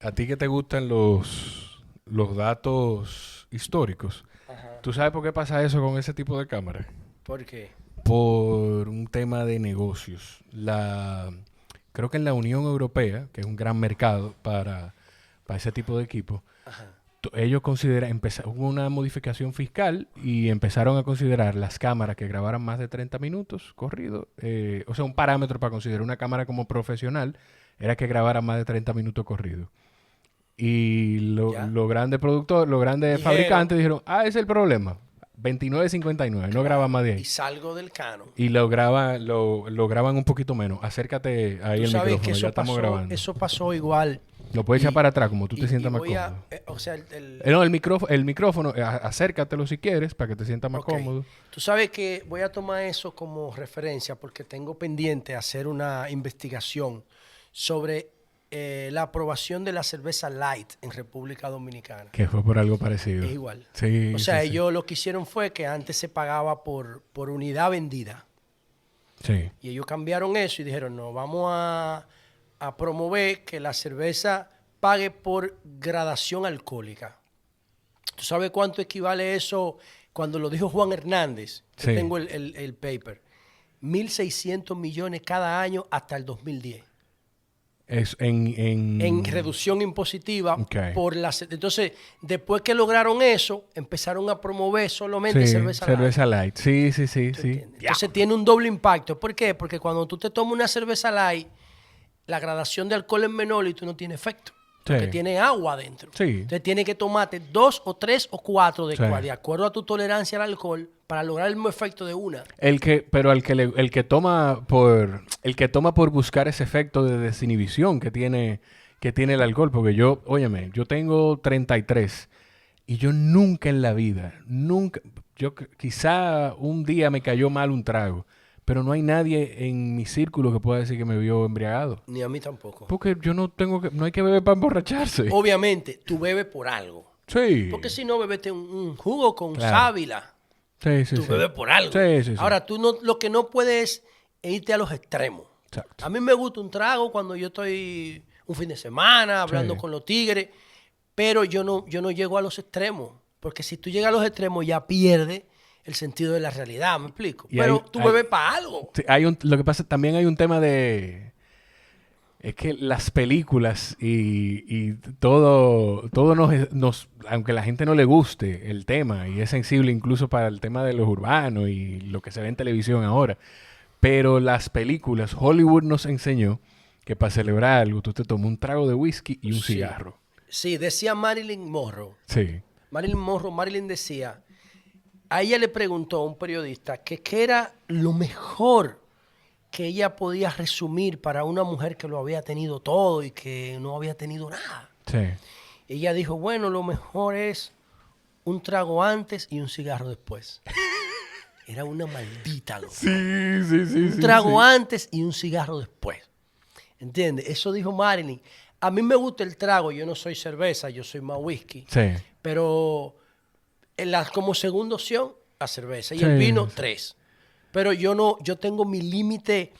a ti que te gustan los datos históricos, Ajá. ¿tú sabes por qué pasa eso con ese tipo de cámaras? ¿Por qué? Por un tema de negocios. Creo que en la Unión Europea, que es un gran mercado para ese tipo de equipos, Ajá. ellos hubo una modificación fiscal y empezaron a considerar las cámaras que grabaran más de 30 minutos corrido. O sea, un parámetro para considerar una cámara como profesional era que grabara más de 30 minutos corrido. Y ¿Ya? los grandes productores, los grandes Dijeron, fabricantes dijeron, ese es el problema. 29.59, no graba claro, más de y ahí. salgo del canon. Y lo graban un poquito menos. Acércate ahí Tú el sabes que micrófono, ya estamos grabando. eso pasó igual. Lo puedes echar Y, para atrás como tú te y sientas más voy a, cómodo. o sea, No, el micrófono, acércatelo si quieres para que te sientas más ok. cómodo. Tú sabes que voy a tomar eso como referencia porque tengo pendiente hacer una investigación sobre la aprobación de la cerveza light en República Dominicana. Que fue por algo parecido. Es igual. Sí, O sí, sea, sí. ellos lo que hicieron fue que antes se pagaba por unidad vendida. Sí. Y ellos cambiaron eso y dijeron, no, vamos a promover que la cerveza pague por gradación alcohólica. ¿Tú sabes cuánto equivale eso cuando lo dijo Juan Hernández? Yo Sí. tengo el paper. 1.600 millones cada año hasta el 2010 Es en reducción impositiva Ok. por las. Entonces, después que lograron eso, empezaron a promover solamente Sí, cerveza light. cerveza light. Sí, sí, sí, ¿Tú sí. entiendes? Entonces tiene un doble impacto. ¿Por qué? Porque cuando tú te tomas una cerveza light, la gradación de alcohol es menor y tú no tienes efecto. Porque Sí. tiene agua adentro. Sí. Entonces tienes que tomarte 2 o 3 o 4 Sí. de acuerdo a tu tolerancia al alcohol para lograr el mismo efecto de una. Pero el que toma por buscar ese efecto de desinhibición que tiene el alcohol, porque óyeme, yo tengo 33 y yo nunca en la vida, nunca, quizá un día me cayó mal un trago, pero no hay nadie en mi círculo que pueda decir que me vio embriagado. Ni a mí tampoco. Porque yo no hay que beber para emborracharse. Obviamente, tú bebes por algo. Sí. Porque si no, bebete un jugo con Claro. sábila. Sí, sí, Tú sí. bebes por algo. Sí, sí, sí. Ahora, tú no, lo que no puedes es irte a los extremos. Exacto. A mí me gusta un trago cuando yo estoy un fin de semana hablando Sí. con los tigres, pero yo no llego a los extremos. Porque si tú llegas a los extremos ya pierdes el sentido de la realidad, ¿me explico? Y Pero hay- tú hay- bebes para algo. Sí, lo que pasa, también hay un tema de... Es que las películas y todo aunque a la gente no le guste el tema y es sensible incluso para el tema de los urbanos y lo que se ve en televisión ahora, pero las películas, Hollywood nos enseñó que para celebrar algo tú te tomas un trago de whisky y un Sí. cigarro. Sí, decía Marilyn Monroe. Sí, Marilyn decía, a ella le preguntó a un periodista que qué era lo mejor que ella podía resumir para una mujer que lo había tenido todo y que no había tenido nada. sí. Ella dijo, bueno, lo mejor es un trago antes y un cigarro después. Era una maldita loca. Sí, sí, sí. Un trago antes y un cigarro después. ¿Entiendes? Eso dijo Marilyn. A mí me gusta el trago, yo no soy cerveza, yo soy más whisky. Sí. Pero como segunda opción, la cerveza. Y Sí, el vino, sí. 3. Pero yo tengo mi límite,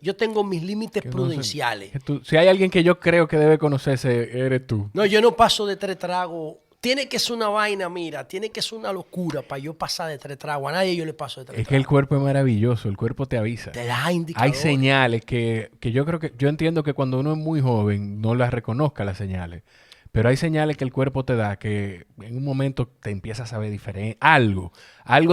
yo tengo mis límites Que no sé- prudenciales. si hay alguien que yo creo que debe conocerse, eres tú. No, yo no paso de 3 tragos. Tiene que ser una vaina, mira, tiene que ser una locura para yo pasar de 3 tragos. A nadie yo le paso de 3 Es que el tragos. cuerpo es maravilloso, el cuerpo te avisa. Te da Hay indicadores. señales que yo entiendo que cuando uno es muy joven no las reconozca las señales, pero hay señales que el cuerpo te da que en un momento te empiezas a ver diferente. Algo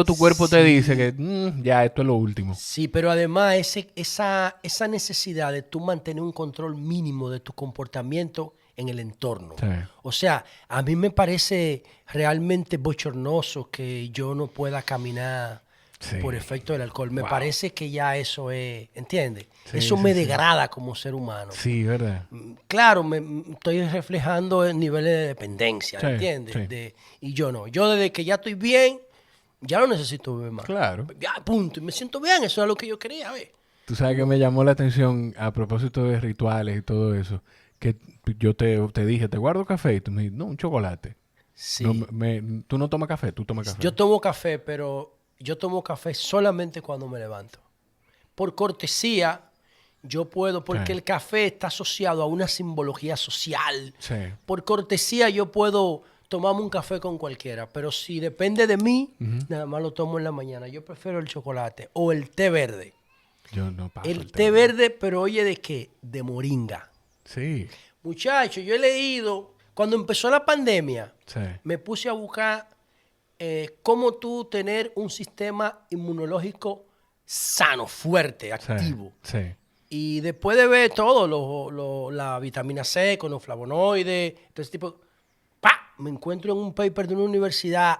tu cuerpo te Sí. dice que ya esto es lo último. Sí, pero además esa necesidad de tú mantener un control mínimo de tu comportamiento en el entorno. Sí. O sea, a mí me parece realmente bochornoso que yo no pueda caminar Sí. por efecto del alcohol. Me Wow. parece que ya eso es, ¿entiendes? Sí, Eso sí, me sí. degrada como ser humano. Sí, ¿verdad? Claro, estoy reflejando el nivel de dependencia, Sí, ¿entiendes? sí. Y yo no. Yo desde que ya estoy bien, ya no necesito beber más. Claro. Ya, punto. Y me siento bien. Eso es lo que yo quería ver. Tú sabes que me llamó la atención a propósito de rituales y todo eso, que yo te dije, ¿te guardo café? Y tú me dijiste, no, un chocolate. Sí. No, tú no tomas café, tú tomas café. Yo tomo café, pero yo tomo café solamente cuando me levanto. Por cortesía Yo puedo, porque Sí. el café está asociado a una simbología social. Sí. Por cortesía yo puedo tomarme un café con cualquiera, pero si depende de mí, nada más lo tomo en la mañana. Yo prefiero el chocolate o el té verde. Yo no paso El té verde. verde, pero oye, ¿de qué? De moringa. Sí. Muchachos, yo he leído, cuando empezó la pandemia, Sí. me puse a buscar cómo tú tener un sistema inmunológico sano, fuerte, activo. Sí. Sí. Y después de ver todo, la vitamina C con los flavonoides, todo ese tipo, ¡pa! Me encuentro en un paper de una universidad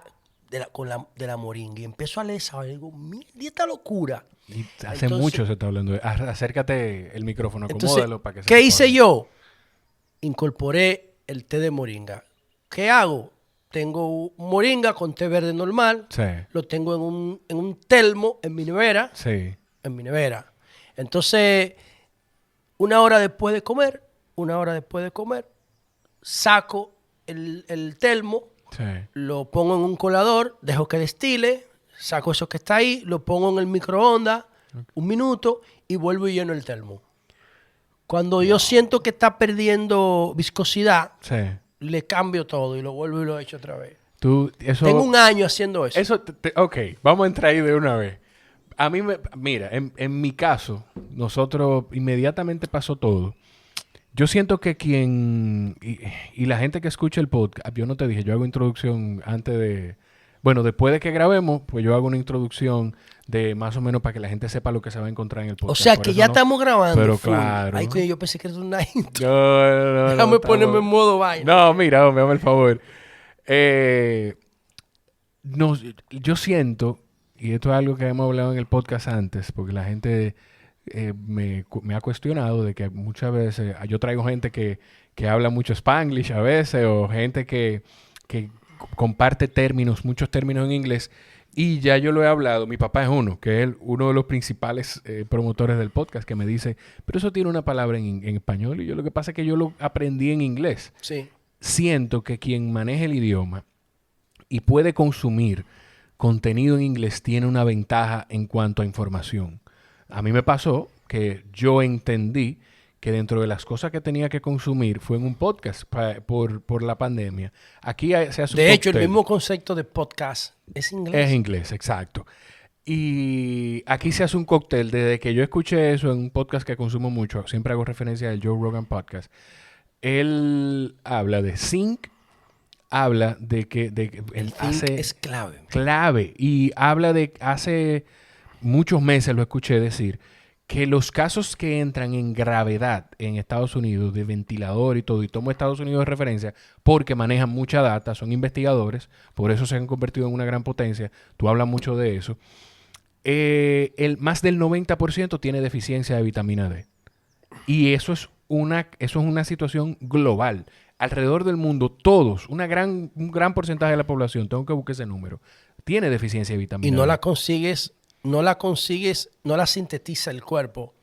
de la moringa y empiezo a leer esa y digo, mira esta locura. Y hace Entonces- mucho se está hablando de... Acércate el micrófono, Entonces, acomódalo para que se ¿qué te hice ponga. yo? Incorporé el té de moringa. ¿Qué hago? Tengo un moringa con té verde normal, Sí. lo tengo en un telmo en mi nevera, Sí. Entonces, una hora después de comer, saco el telmo, Sí. lo pongo en un colador, dejo que destile, saco eso que está ahí, lo pongo en el microondas, un minuto y vuelvo y lleno el termo. Cuando yo siento que está perdiendo viscosidad, Sí. le cambio todo y lo vuelvo y lo echo otra vez. Eso... Tengo un año haciendo eso. Ok, vamos a entrar ahí de una vez. A mí mira, en mi caso, nosotros inmediatamente pasó todo. Yo siento que y la gente que escucha el podcast, yo no te dije, yo hago introducción antes de... Bueno, después de que grabemos, pues yo hago una introducción de más o menos para que la gente sepa lo que se va a encontrar en el O podcast. sea Por que eso ya no- estamos grabando. Pero full. claro. Ay, coño, yo pensé que era una intro. No, Déjame estamos- ponerme en modo vaina. No, mira, hombre, hazme el favor. No, yo siento, y esto es algo que hemos hablado en el podcast antes, porque la gente me ha cuestionado de que muchas veces yo traigo gente que habla mucho Spanglish a veces, o gente que comparte muchos términos en inglés, y ya yo lo he hablado. Mi papá es que es uno de los principales promotores del podcast, que me dice, pero eso tiene una palabra en español, y yo lo que pasa es que yo lo aprendí en inglés. Sí. Siento que quien maneja el idioma y puede consumir contenido en inglés tiene una ventaja en cuanto a información. A mí me pasó que yo entendí que dentro de las cosas que tenía que consumir fue en un podcast por la pandemia. Aquí se hace un De hecho, el cóctel. mismo concepto de podcast es inglés. Es inglés, exacto. Y aquí se hace un cóctel. Desde que yo escuché eso en un podcast que consumo mucho, siempre hago referencia al Joe Rogan Podcast. Él habla de zinc, habla de que El él think hace es clave. clave y habla de hace muchos meses lo escuché decir que los casos que entran en gravedad en Estados Unidos de ventilador y todo, y tomo Estados Unidos de referencia porque manejan mucha data, son investigadores, por eso se han convertido en una gran potencia, tú hablas mucho de eso, más del 90% tiene deficiencia de vitamina D. Y eso es una situación global. Alrededor del mundo, todos, un gran porcentaje de la población, tengo que buscar ese número, tiene deficiencia de vitamina Y D. no la consigues, no la sintetiza el cuerpo.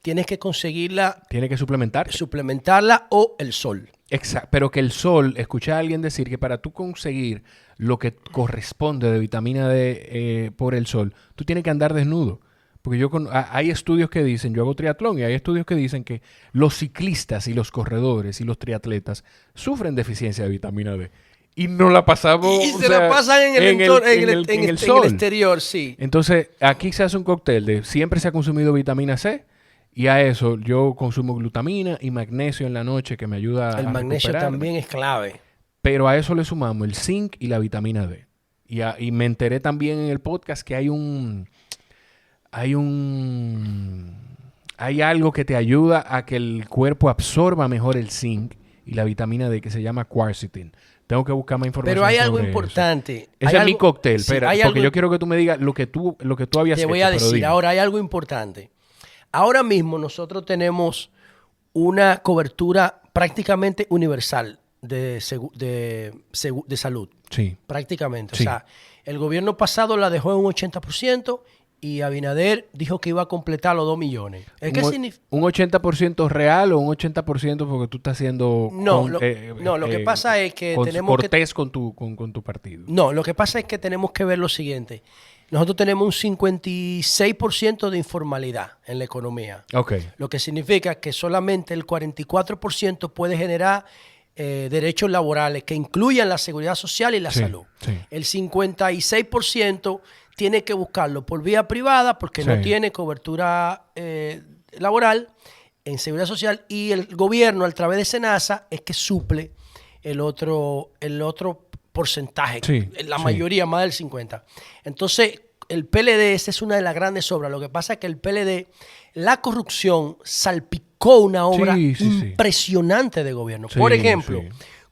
Tienes que conseguirla, Tiene que suplementar. suplementarla o el sol. Exacto. Pero que el sol, escuché a alguien decir que para tú conseguir lo que corresponde de vitamina D por el sol, tú tienes que andar desnudo. Porque hay estudios que dicen, yo hago triatlón y hay estudios que dicen que los ciclistas y los corredores y los triatletas sufren deficiencia de vitamina D. Y no la pasamos. Y o se sea, la pasan en el sol. exterior, sí. Entonces, aquí se hace un cóctel de siempre se ha consumido vitamina C y a eso yo consumo glutamina y magnesio en la noche que me ayuda El a magnesio recuperarme. también es clave. Pero a eso le sumamos el zinc y la vitamina D. Y me enteré también en el podcast que hay algo que te ayuda a que el cuerpo absorba mejor el zinc y la vitamina D que se llama quercetin. Tengo que buscar más información. Pero hay algo sobre eso. importante. Ese es mi cóctel, sí, espera, hay porque algo- yo quiero que tú me digas lo que tú habías Te hecho. voy a pero decir, dime. ahora hay algo importante. Ahora mismo nosotros tenemos una cobertura prácticamente universal de salud. Sí. Prácticamente. Sí. O sea, el gobierno pasado la dejó en un 80% y Abinader dijo que iba a completar los 2 millones. ¿Qué significa? ¿Un 80% real o un 80% porque tú estás haciendo No, lo que pasa es que tenemos que... cortés con tu partido? No, lo que pasa es que tenemos que ver lo siguiente. nosotros tenemos un 56% de informalidad en la economía. Ok. Lo que significa que solamente el 44% puede generar derechos laborales que incluyan la seguridad social y la salud. Sí. El 56% tiene que buscarlo por vía privada porque no tiene cobertura laboral en seguridad social, y el gobierno a través de SENASA es que suple el otro porcentaje, la mayoría, más del 50%. Entonces, el PLD, esa es una de las grandes obras. Lo que pasa es que el PLD, la corrupción salpicó una obra impresionante de gobierno. Por ejemplo,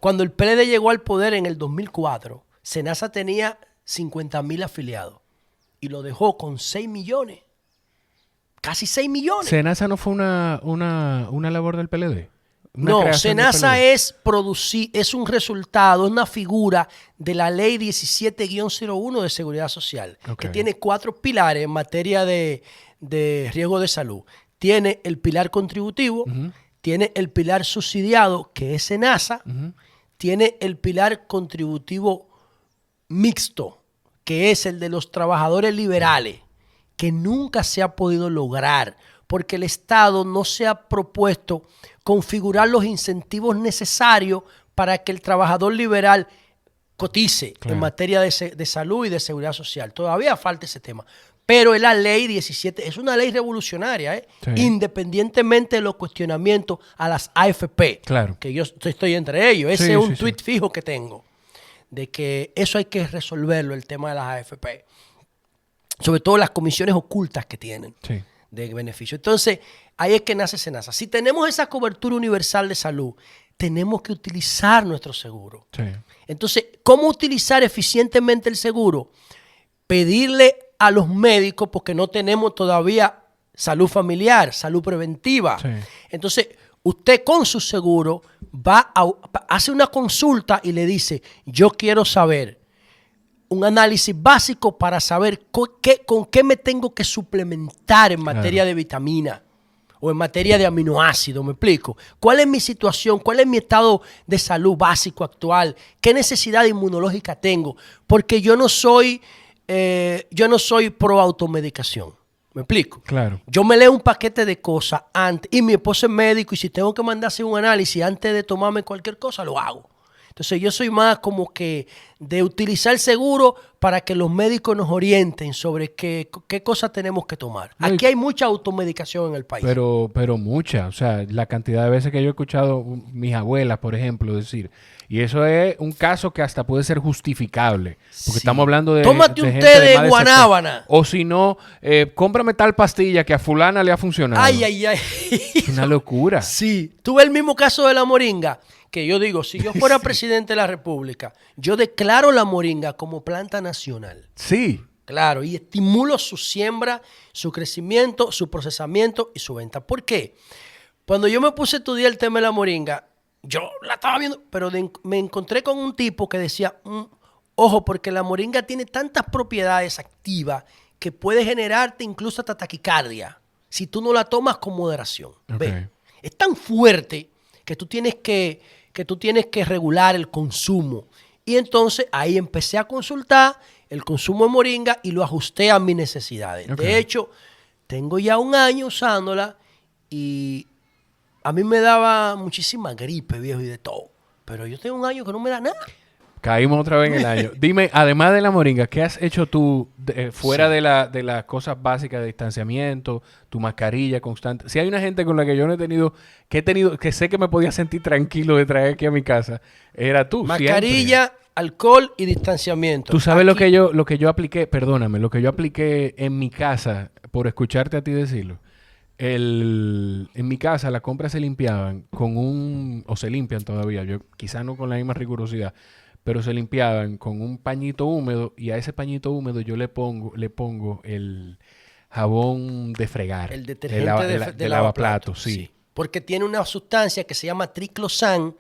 cuando el PLD llegó al poder en el 2004, SENASA tenía 50,000 afiliados y lo dejó con 6 millones. Casi 6 millones. ¿SENASA no fue una labor del PLD? No, SENASA es un resultado, es una figura de la ley 17-01 de Seguridad Social, que tiene 4 pilares en materia de riesgo de salud. Tiene el pilar contributivo, tiene el pilar subsidiado, que es SENASA, tiene el pilar contributivo mixto, que es el de los trabajadores liberales, que nunca se ha podido lograr porque el Estado no se ha propuesto configurar los incentivos necesarios para que el trabajador liberal cotice en materia de salud y de seguridad social. Todavía falta ese tema. Pero es la ley 17, es una ley revolucionaria, independientemente de los cuestionamientos a las AFP, que yo estoy entre ellos. Ese es un tuit fijo que tengo, de que eso hay que resolverlo, el tema de las AFP. Sobre todo las comisiones ocultas que tienen de beneficio. Entonces, ahí es que nace SENASA. Si tenemos esa cobertura universal de salud, tenemos que utilizar nuestro seguro. Entonces, ¿cómo utilizar eficientemente el seguro? Pedirle a los médicos, porque no tenemos todavía salud familiar, salud preventiva. Entonces, usted con su seguro hace una consulta y le dice, yo quiero saber un análisis básico para saber con qué me tengo que suplementar en materia de vitamina o en materia de aminoácidos, ¿me explico? ¿Cuál es mi situación? ¿Cuál es mi estado de salud básico actual? ¿Qué necesidad inmunológica tengo? Porque yo no soy pro automedicación, ¿me explico? Yo me leo un paquete de cosas antes, y mi esposo es médico, y si tengo que mandarse un análisis antes de tomarme cualquier cosa, lo hago. Entonces yo soy más como que de utilizar el seguro para que los médicos nos orienten sobre qué cosas tenemos que tomar. Aquí hay mucha automedicación en el país. Pero mucha. O sea, la cantidad de veces que yo he escuchado mis abuelas, por ejemplo, decir, y eso es un caso que hasta puede ser justificable. Porque estamos hablando de tómate un gente té de guanábana. O si no, cómprame tal pastilla que a fulana le ha funcionado. Ay. Es una locura. Sí. Tuve el mismo caso de la moringa. Que yo digo, si yo fuera presidente de la República, yo declaro la moringa como planta nacional. Sí. Claro, y estimulo su siembra, su crecimiento, su procesamiento y su venta. ¿Por qué? Cuando yo me puse a estudiar el tema de la moringa, yo la estaba viendo, pero me encontré con un tipo que decía, ojo, porque la moringa tiene tantas propiedades activas que puede generarte incluso hasta taquicardia si tú no la tomas con moderación. ¿Ve? Es tan fuerte que tú tienes que regular el consumo. Y entonces ahí empecé a consultar el consumo de moringa y lo ajusté a mis necesidades. De hecho, tengo ya un año usándola y a mí me daba muchísima gripe, viejo, y de todo. Pero yo tengo un año que no me da nada. Caímos otra vez en el año. Dime, además de la moringa, ¿qué has hecho tú fuera de las cosas básicas de distanciamiento, tu mascarilla constante? Si hay una gente con la que yo no he tenido, que sé que me podía sentir tranquilo de traer aquí a mi casa, era tú. Mascarilla, siempre. Alcohol y distanciamiento. Tú sabes lo que yo apliqué, perdóname, lo que yo apliqué en mi casa, por escucharte a ti decirlo. En mi casa las compras se limpiaban o se limpian todavía, quizás no con la misma rigurosidad, pero se limpiaban con un pañito húmedo, y a ese pañito húmedo yo le pongo el jabón de fregar. El detergente de lavaplatos. Sí. Porque tiene una sustancia que se llama triclosan,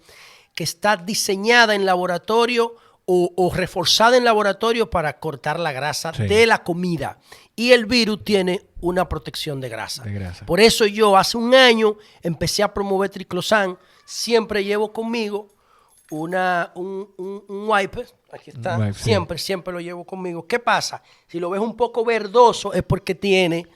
que está diseñada en laboratorio o reforzada en laboratorio para cortar la grasa de la comida. Y el virus tiene una protección de grasa. Por eso yo hace un año empecé a promover triclosan. Siempre llevo conmigo un wipe, aquí está, Wipe, sí. siempre lo llevo conmigo. ¿Qué pasa? Si lo ves un poco verdoso es porque tiene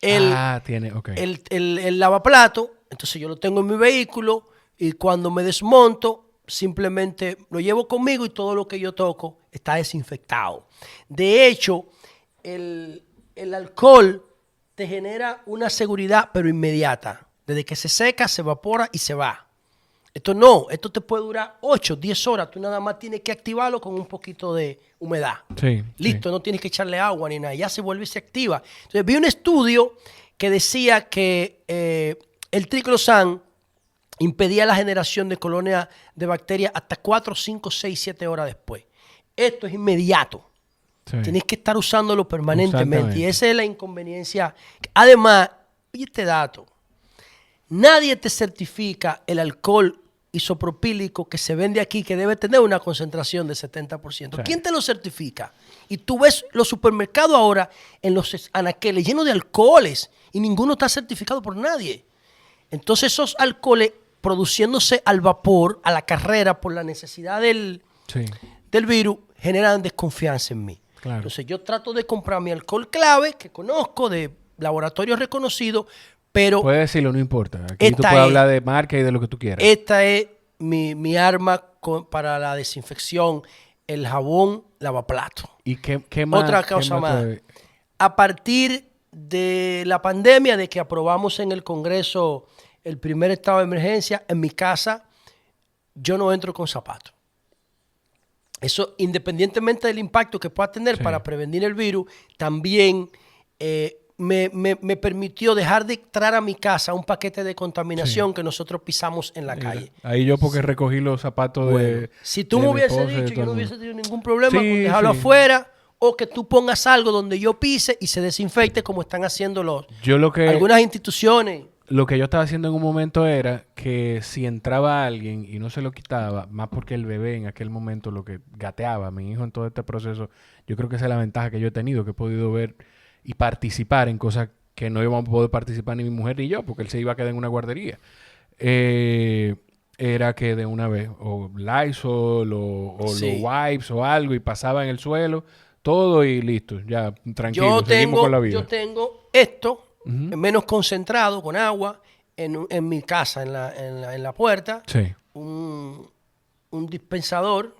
Tiene, ok. el lavaplato, entonces yo lo tengo en mi vehículo y cuando me desmonto, simplemente lo llevo conmigo y todo lo que yo toco está desinfectado. De hecho, el alcohol te genera una seguridad, pero inmediata. Desde que se seca, se evapora y se va. Esto te puede durar 8, 10 horas. Tú nada más tienes que activarlo con un poquito de humedad. Sí. Listo, no tienes que echarle agua ni nada. Ya se vuelve y se activa. Entonces vi un estudio que decía que el triclosan impedía la generación de colonias de bacterias hasta 4, 5, 6, 7 horas después. Esto es inmediato. Sí. Tienes que estar usándolo permanentemente. Constantemente. Y esa es la inconveniencia. Además, oye este dato. Nadie te certifica el alcohol isopropílico que se vende aquí, que debe tener una concentración de 70%. Sí. ¿Quién te lo certifica? Y tú ves los supermercados ahora en los anaqueles llenos de alcoholes y ninguno está certificado por nadie. Entonces esos alcoholes produciéndose al vapor, a la carrera, por la necesidad del virus, generan desconfianza en mí. Claro. Entonces yo trato de comprar mi alcohol clave, que conozco, de laboratorios reconocidos, pero puedes decirlo, no importa. Aquí tú puedes hablar de marca y de lo que tú quieras. Esta es mi arma para la desinfección, el jabón lavaplato. ¿Y qué más? Otra cosa más. A partir de la pandemia, de que aprobamos en el Congreso el primer estado de emergencia, en mi casa yo no entro con zapatos. Eso, independientemente del impacto que pueda tener para prevenir el virus, también me permitió dejar de entrar a mi casa un paquete de contaminación que nosotros pisamos en la calle. Ahí yo porque recogí los zapatos de... Si tú me hubieses dicho, yo no hubiese tenido ningún problema con dejarlo afuera, o que tú pongas algo donde yo pise y se desinfecte como están haciendo algunas instituciones. Lo que yo estaba haciendo en un momento era que si entraba alguien y no se lo quitaba, más porque el bebé en aquel momento lo que gateaba, mi hijo en todo este proceso, yo creo que esa es la ventaja que yo he tenido, que he podido ver y participar en cosas que no íbamos a poder participar ni mi mujer ni yo, porque él se iba a quedar en una guardería. Era que de una vez, o Lysol, o los wipes, o algo, y pasaba en el suelo, todo y listo, ya, tranquilo, seguimos con la vida. Yo tengo esto, menos concentrado, con agua, en mi casa, en la puerta, un dispensador,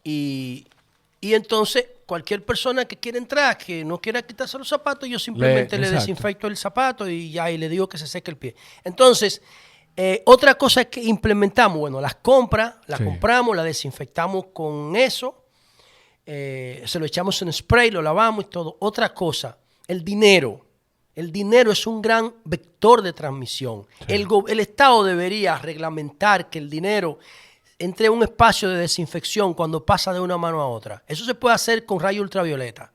y entonces cualquier persona que quiera entrar, que no quiera quitarse los zapatos, yo simplemente le desinfecto el zapato y ya, y le digo que se seque el pie. Entonces, otra cosa que implementamos, bueno, las compras, compramos, las desinfectamos con eso, se lo echamos en spray, lo lavamos y todo. Otra cosa, el dinero. El dinero es un gran vector de transmisión. El Estado debería reglamentar que el dinero entre un espacio de desinfección cuando pasa de una mano a otra. Eso se puede hacer con rayo ultravioleta.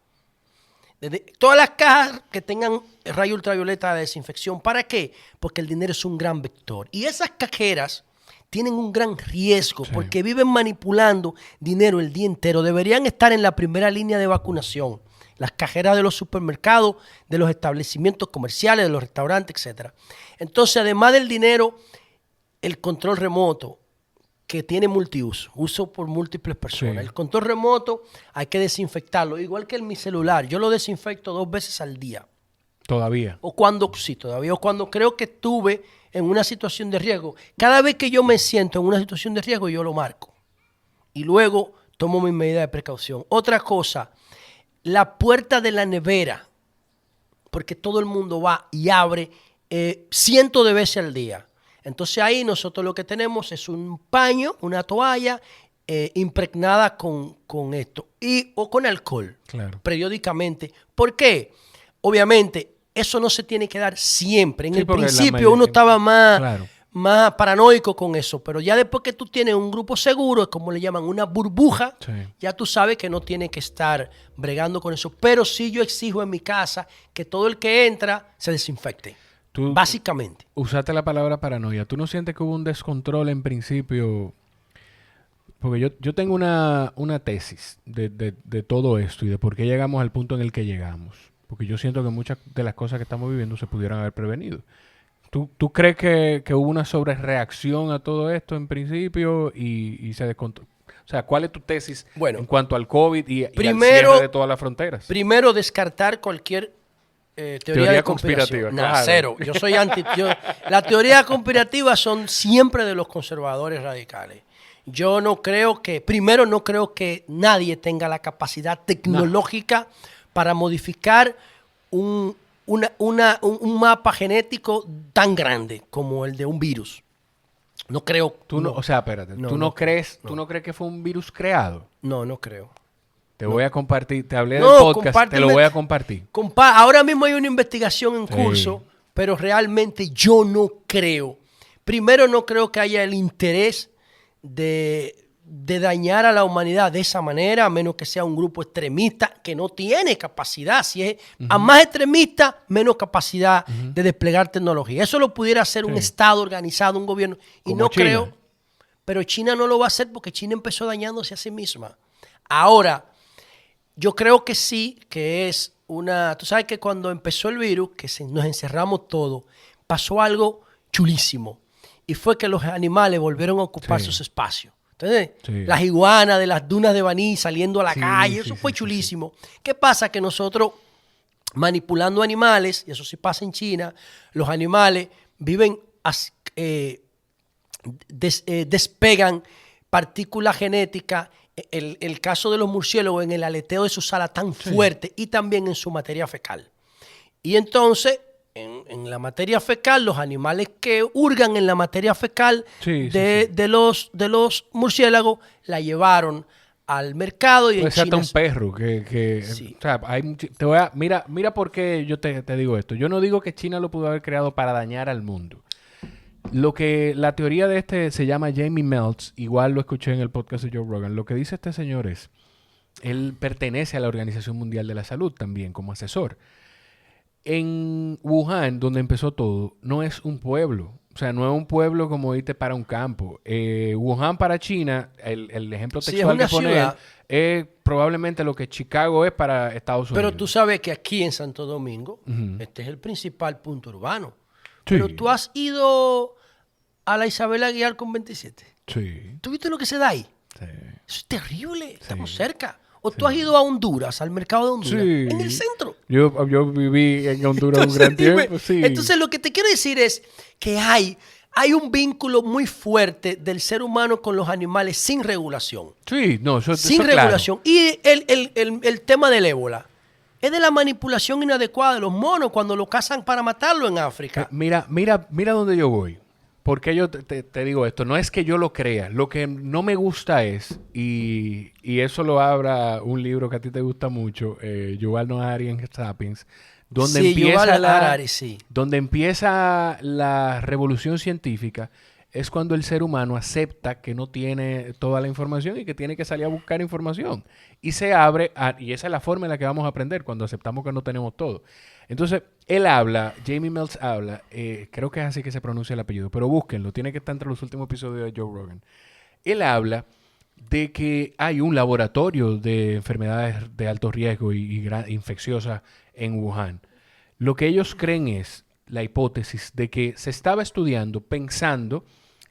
Todas las cajas que tengan rayo ultravioleta de desinfección. ¿Para qué? Porque el dinero es un gran vector. Y esas cajeras tienen un gran riesgo porque viven manipulando dinero el día entero. Deberían estar en la primera línea de vacunación. Las cajeras de los supermercados, de los establecimientos comerciales, de los restaurantes, etc. Entonces, además del dinero, el control remoto, que tiene multiuso, uso por múltiples personas. El control remoto hay que desinfectarlo, igual que mi celular. Yo lo desinfecto 2 veces al día. ¿Todavía? O cuando creo que estuve en una situación de riesgo. Cada vez que yo me siento en una situación de riesgo, yo lo marco. Y luego tomo mi medida de precaución. Otra cosa, la puerta de la nevera, porque todo el mundo va y abre cientos de veces al día. Entonces ahí nosotros lo que tenemos es un paño, una toalla impregnada con esto o con alcohol periódicamente. ¿Por qué? Obviamente eso no se tiene que dar siempre. En el principio uno estaba más paranoico con eso, pero ya después que tú tienes un grupo seguro, como le llaman, una burbuja, ya tú sabes que no tienes que estar bregando con eso. Pero sí yo exijo en mi casa que todo el que entra se desinfecte. Básicamente. Usaste la palabra paranoia. ¿Tú no sientes que hubo un descontrol en principio? Porque yo tengo una tesis de todo esto y de por qué llegamos al punto en el que llegamos. Porque yo siento que muchas de las cosas que estamos viviendo se pudieran haber prevenido. ¿Tú crees que hubo una sobrereacción a todo esto en principio y se descontroló? O sea, ¿cuál es tu tesis Bueno, en cuanto al COVID y al primero, cierre de todas las fronteras? primero descartar cualquier teoría de conspiración. conspirativa, Nah, claro. cero. Yo soy anti. Las teorías conspirativas son siempre de los conservadores radicales. Yo no creo que, primero, no creo que nadie tenga la capacidad tecnológica para modificar un mapa genético tan grande como el de un virus. No creo. Tú no, o sea, espérate, No, ¿tú no no crees, tú no crees que fue un virus creado? No creo. Te voy a compartir, te hablé No, del podcast, te compárteme. lo voy a compartir. Ahora mismo hay una investigación en Sí. curso, pero realmente yo no creo. Primero, no creo que haya el interés de dañar a la humanidad de esa manera, a menos que sea un grupo extremista que no tiene capacidad. Si es a más extremista, menos capacidad de desplegar tecnología. Eso lo pudiera hacer un Estado organizado, un gobierno. Y Como no China. creo. Pero China no lo va a hacer porque China empezó dañándose a sí misma. Ahora, yo creo que sí, que es una... Tú sabes que cuando empezó el virus, que nos encerramos todos, pasó algo chulísimo. Y fue que los animales volvieron a ocupar sus espacios. ¿Entendés? Sí. Las iguanas de las dunas de Baní saliendo a la calle, eso fue sí, chulísimo. ¿Qué pasa? Que nosotros, manipulando animales, y eso sí pasa en China, los animales viven, despegan partículas genéticas, el caso de los murciélagos en el aleteo de sus alas tan fuerte y también en su materia fecal. Y entonces, en la materia fecal, los animales que hurgan en la materia fecal de los murciélagos la llevaron al mercado y Puede en ser hasta China... un perro que Sí. o sea, mira por qué yo te digo esto. Yo no digo que China lo pudo haber creado para dañar al mundo. La teoría de este se llama Jamie Meltz, igual lo escuché en el podcast de Joe Rogan. Lo que dice este señor es, él pertenece a la Organización Mundial de la Salud también como asesor. En Wuhan, donde empezó todo, no es un pueblo. O sea, no es un pueblo como irte para un campo. Wuhan para China, el ejemplo Sí, textual es una que pone ciudad. él, es probablemente lo que Chicago es para Estados Unidos. Pero tú sabes que aquí en Santo Domingo, este es el principal punto urbano. Pero tú has ido a la Isabel Aguilar con 27. Sí. ¿Tú viste lo que se da ahí? Sí. Eso es terrible. Estamos cerca. ¿O tú has ido a Honduras, al mercado de Honduras? Sí. En el centro. Yo viví en Honduras un gran tiempo. Sí. Entonces, lo que te quiero decir es que hay un vínculo muy fuerte del ser humano con los animales sin regulación. Sí, no, eso Sin claro. regulación. Y el tema del ébola es de la manipulación inadecuada de los monos cuando lo cazan para matarlo en África. Mira dónde yo voy. Porque yo te digo esto, no es que yo lo crea, lo que no me gusta es, y eso lo habla un libro que a ti te gusta mucho, Yuval Noah Harari en Sapiens, donde, Sí, empieza Yuval Harari, sí. donde empieza la revolución científica, es cuando el ser humano acepta que no tiene toda la información y que tiene que salir a buscar información. Y se abre, y esa es la forma en la que vamos a aprender, cuando aceptamos que no tenemos todo. Entonces, él habla, Jamie Meltz habla, creo que es así que se pronuncia el apellido, pero búsquenlo, tiene que estar entre los últimos episodios de Joe Rogan. Él habla de que hay un laboratorio de enfermedades de alto riesgo y infecciosas en Wuhan. Lo que ellos creen es la hipótesis de que se estaba estudiando pensando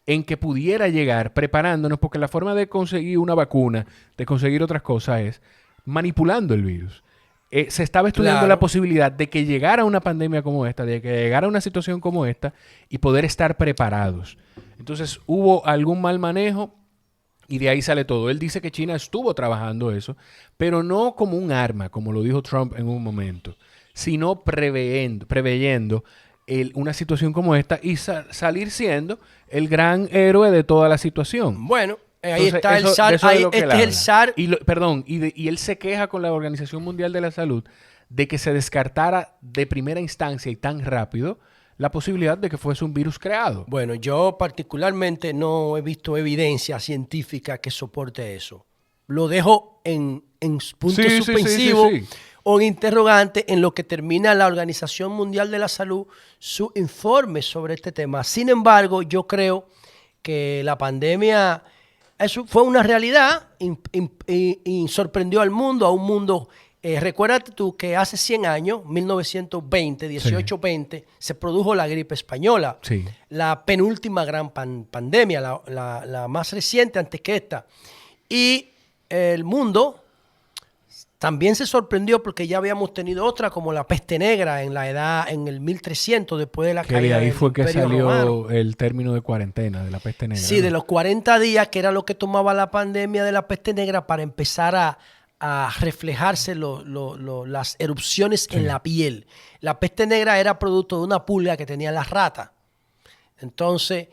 en que pudiera llegar, preparándonos, porque la forma de conseguir una vacuna, de conseguir otras cosas es manipulando el virus. Se estaba estudiando la posibilidad de que llegara una pandemia como esta, de que llegara una situación como esta y poder estar preparados. Entonces hubo algún mal manejo y de ahí sale todo. Él dice que China estuvo trabajando eso, pero no como un arma, como lo dijo Trump en un momento, sino preveyendo una situación como esta y salir siendo el gran héroe de toda la situación. Bueno, ahí Entonces, está el SAR. Este es el SAR. Y él se queja con la Organización Mundial de la Salud de que se descartara de primera instancia y tan rápido la posibilidad de que fuese un virus creado. Bueno, yo particularmente no he visto evidencia científica que soporte eso. Lo dejo en punto suspensivo o en interrogante en lo que termina la Organización Mundial de la Salud su informe sobre este tema. Sin embargo, yo creo que la pandemia... Eso fue una realidad y sorprendió al mundo, a un mundo Recuérdate tú que hace 100 años, 1920, 1820, se produjo la gripe española, la penúltima gran pandemia, la más reciente antes que esta. Y el mundo también se sorprendió porque ya habíamos tenido otra como la peste negra en el 1300, después de la caída del Imperio. Que de ahí fue que salió romano. el término de cuarentena, de la peste negra. Sí, de los 40 días, que era lo que tomaba la pandemia de la peste negra para empezar a reflejarse las erupciones en la piel. La peste negra era producto de una pulga que tenían las ratas. Entonces,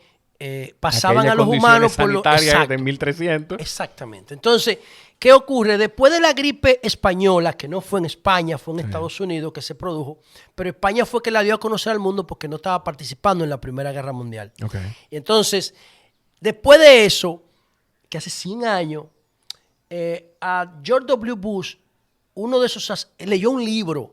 pasaban a los humanos por los... de 1300. Exactamente. Entonces, ¿qué ocurre? Después de la gripe española, que no fue en España, fue en Estados Unidos que se produjo, pero España fue que la dio a conocer al mundo porque no estaba participando en la Primera Guerra Mundial. Y entonces, después de eso, que hace 100 años, a George W. Bush, uno de esos, leyó un libro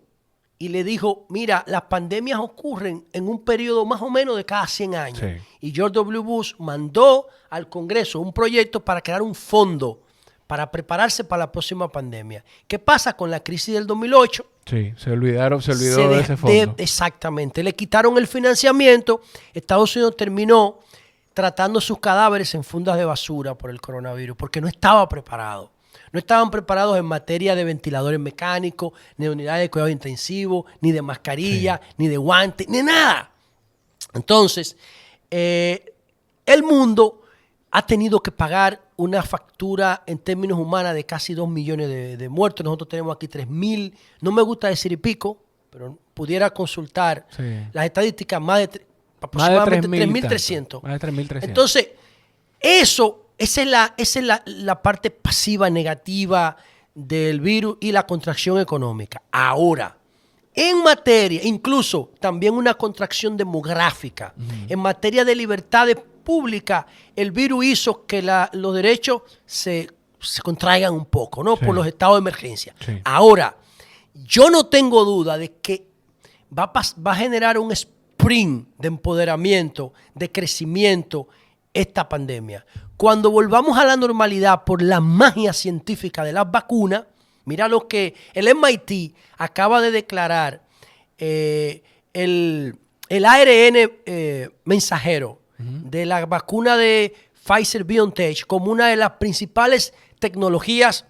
y le dijo, mira, las pandemias ocurren en un periodo más o menos de cada 100 años. Y George W. Bush mandó al Congreso un proyecto para crear un fondo para prepararse para la próxima pandemia. ¿Qué pasa con la crisis del 2008? Sí, se olvidó de ese fondo. Exactamente, le quitaron el financiamiento. Estados Unidos terminó tratando sus cadáveres en fundas de basura por el coronavirus, porque no estaba preparado. No estaban preparados en materia de ventiladores mecánicos, ni de unidades de cuidado intensivo, ni de mascarilla, ni de guantes, ni nada. Entonces, el mundo ha tenido que pagar una factura en términos humanos de casi 2 millones de muertos. Nosotros tenemos aquí 3.000, no me gusta decir y pico, pero pudiera consultar las estadísticas, aproximadamente 3.300. Más de 3.300. Entonces, esa es la parte pasiva negativa del virus y la contracción económica. Ahora, en materia, incluso también una contracción demográfica, en materia de libertades públicas, el virus hizo que los derechos se contraigan un poco, ¿no? Por los estados de emergencia. Ahora, yo no tengo duda de que va a generar un sprint de empoderamiento, de crecimiento, esta pandemia. Cuando volvamos a la normalidad por la magia científica de las vacunas, mira lo que el MIT acaba de declarar, el ARN mensajero de la vacuna de Pfizer-BioNTech como una de las principales tecnologías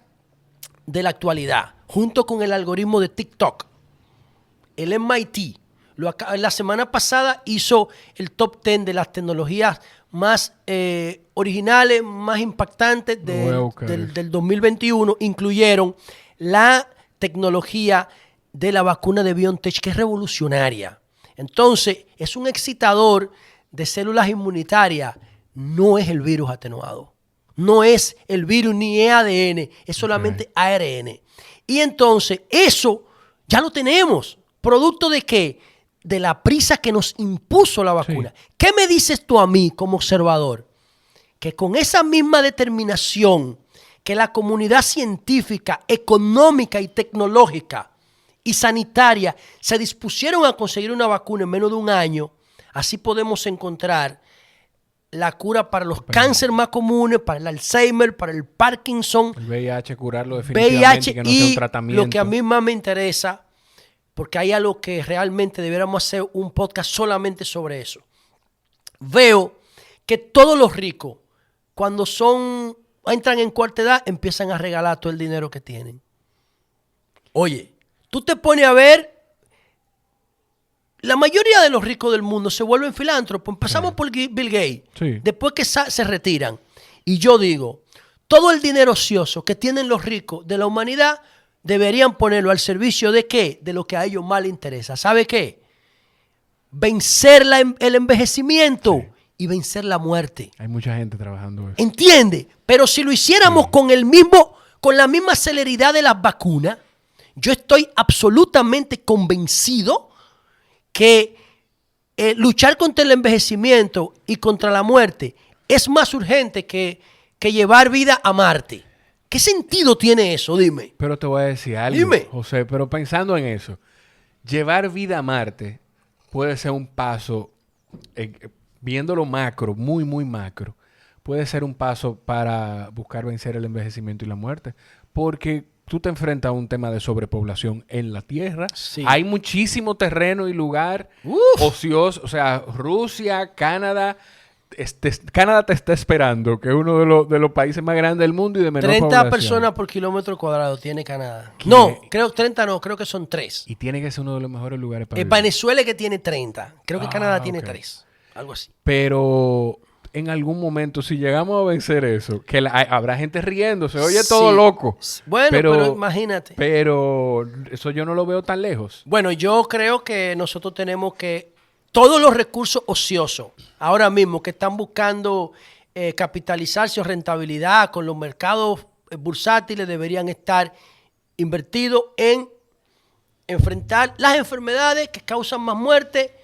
de la actualidad, junto con el algoritmo de TikTok. El MIT la semana pasada hizo el top 10 de las tecnologías más originales, más impactantes del 2021. Incluyeron la tecnología de la vacuna de BioNTech, que es revolucionaria. Entonces, es un excitador de células inmunitarias. No es el virus atenuado. No es el virus ni es ADN, es solamente ARN. Y entonces, eso ya lo tenemos. ¿Producto de qué? De la prisa que nos impuso la vacuna. ¿Qué me dices tú a mí como observador? Que con esa misma determinación que la comunidad científica, económica y tecnológica y sanitaria se dispusieron a conseguir una vacuna en menos de un año, así podemos encontrar la cura para los cánceres más comunes, para el Alzheimer, para el Parkinson. El VIH, curarlo definitivamente, que no sea un tratamiento. Lo que a mí más me interesa, porque hay algo que realmente deberíamos hacer un podcast solamente sobre eso. Veo que todos los ricos, cuando entran en cuarta edad, empiezan a regalar todo el dinero que tienen. Oye, tú te pones a ver, la mayoría de los ricos del mundo se vuelven filántropos. Empezamos por Bill Gates, después que se retiran. Y yo digo, todo el dinero ocioso que tienen los ricos de la humanidad deberían ponerlo al servicio ¿de qué? De lo que a ellos más les interesa. ¿Sabe qué? Vencer el envejecimiento y vencer la muerte. Hay mucha gente trabajando eso. ¿Entiende? Pero si lo hiciéramos con la misma celeridad de las vacunas, yo estoy absolutamente convencido que luchar contra el envejecimiento y contra la muerte es más urgente que llevar vida a Marte. ¿Qué sentido tiene eso? Dime. Pero te voy a decir algo, José, pero pensando en eso, llevar vida a Marte puede ser un paso, viéndolo macro, muy, muy macro, puede ser un paso para buscar vencer el envejecimiento y la muerte. Porque tú te enfrentas a un tema de sobrepoblación en la Tierra. Sí. Hay muchísimo terreno y lugar ocioso. O sea, Rusia, Canadá... Canadá te está esperando, que es uno de los países más grandes del mundo y de menor 30 población. personas por kilómetro cuadrado tiene Canadá. ¿Qué? No, creo que son 3. Y tiene que ser uno de los mejores lugares para vivir. Venezuela es que tiene 30. Creo que Canadá tiene ok. 3. Algo así. Pero en algún momento, si llegamos a vencer eso, que habrá gente riéndose, oye, todo Sí. loco. Bueno, pero imagínate. Pero eso yo no lo veo tan lejos. Bueno, yo creo que nosotros tenemos que... Todos los recursos ociosos, ahora mismo, que están buscando capitalizarse o rentabilidad con los mercados bursátiles, deberían estar invertidos en enfrentar las enfermedades que causan más muerte,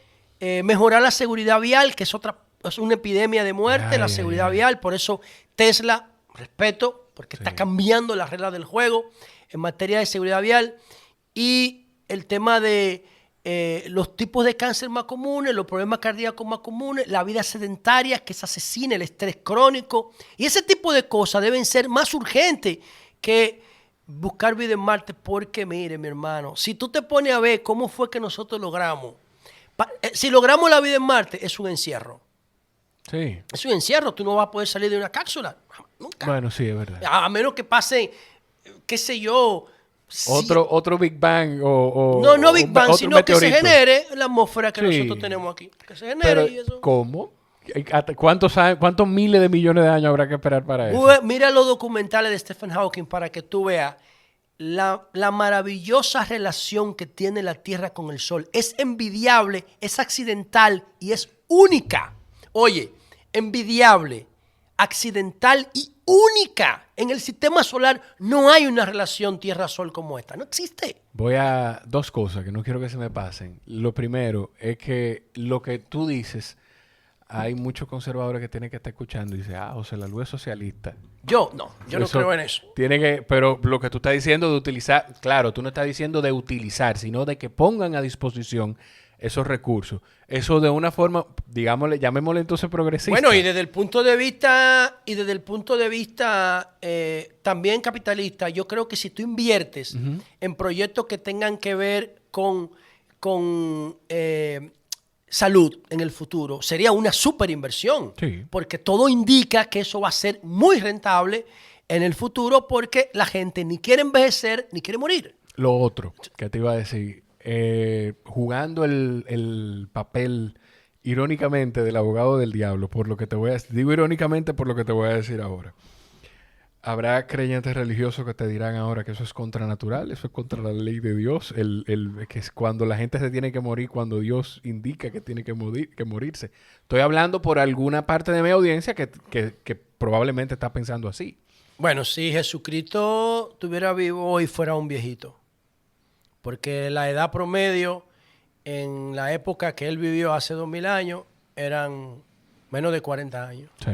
mejorar la seguridad vial, que es una epidemia de muerte, la seguridad vial. Por eso Tesla, respeto, porque está cambiando las reglas del juego en materia de seguridad vial. Y el tema de los tipos de cáncer más comunes, los problemas cardíacos más comunes, la vida sedentaria que se asesina, el estrés crónico. Y ese tipo de cosas deben ser más urgentes que buscar vida en Marte. Porque, mire, mi hermano, si tú te pones a ver cómo fue que nosotros logramos, si logramos la vida en Marte, es un encierro. Sí. Es un encierro, tú no vas a poder salir de una cápsula. Nunca. Bueno, sí, es verdad. A menos que pase, qué sé yo... Otro Big Bang o no Big Bang, sino meteorito. que se genere la atmósfera que nosotros tenemos aquí. Que se genere. Pero, y eso. ¿cómo? ¿Cuántos miles de millones de años habrá que esperar para eso? Mira los documentales de Stephen Hawking para que tú veas la maravillosa relación que tiene la Tierra con el Sol. Es envidiable, es accidental y es única. Oye, envidiable, accidental y única. En el sistema solar no hay una relación Tierra-Sol como esta. No existe. Voy a dos cosas que no quiero que se me pasen. Lo primero es que lo que tú dices, hay muchos conservadores que tienen que estar escuchando y dicen, José Lalú es socialista. Yo no creo en eso. Pero lo que tú estás diciendo de utilizar, claro, tú no estás diciendo de utilizar, sino de que pongan a disposición esos recursos. Eso de una forma, digámosle, llamémosle entonces progresista. Bueno, y desde el punto de vista, también capitalista, yo creo que si tú inviertes en proyectos que tengan que ver con salud en el futuro, sería una súper inversión. Sí. Porque todo indica que eso va a ser muy rentable en el futuro porque la gente ni quiere envejecer ni quiere morir. Lo otro que te iba a decir, jugando el papel irónicamente del abogado del diablo, por lo que te voy a decir, digo irónicamente por lo que te voy a decir ahora. Habrá creyentes religiosos que te dirán ahora que eso es contranatural, eso es contra la ley de Dios, que es cuando la gente se tiene que morir, cuando Dios indica que tiene que morirse. Estoy hablando por alguna parte de mi audiencia que probablemente está pensando así. Bueno, si Jesucristo estuviera vivo hoy fuera un viejito. Porque la edad promedio en la época que él vivió hace 2000 años eran menos de 40 años. Sí.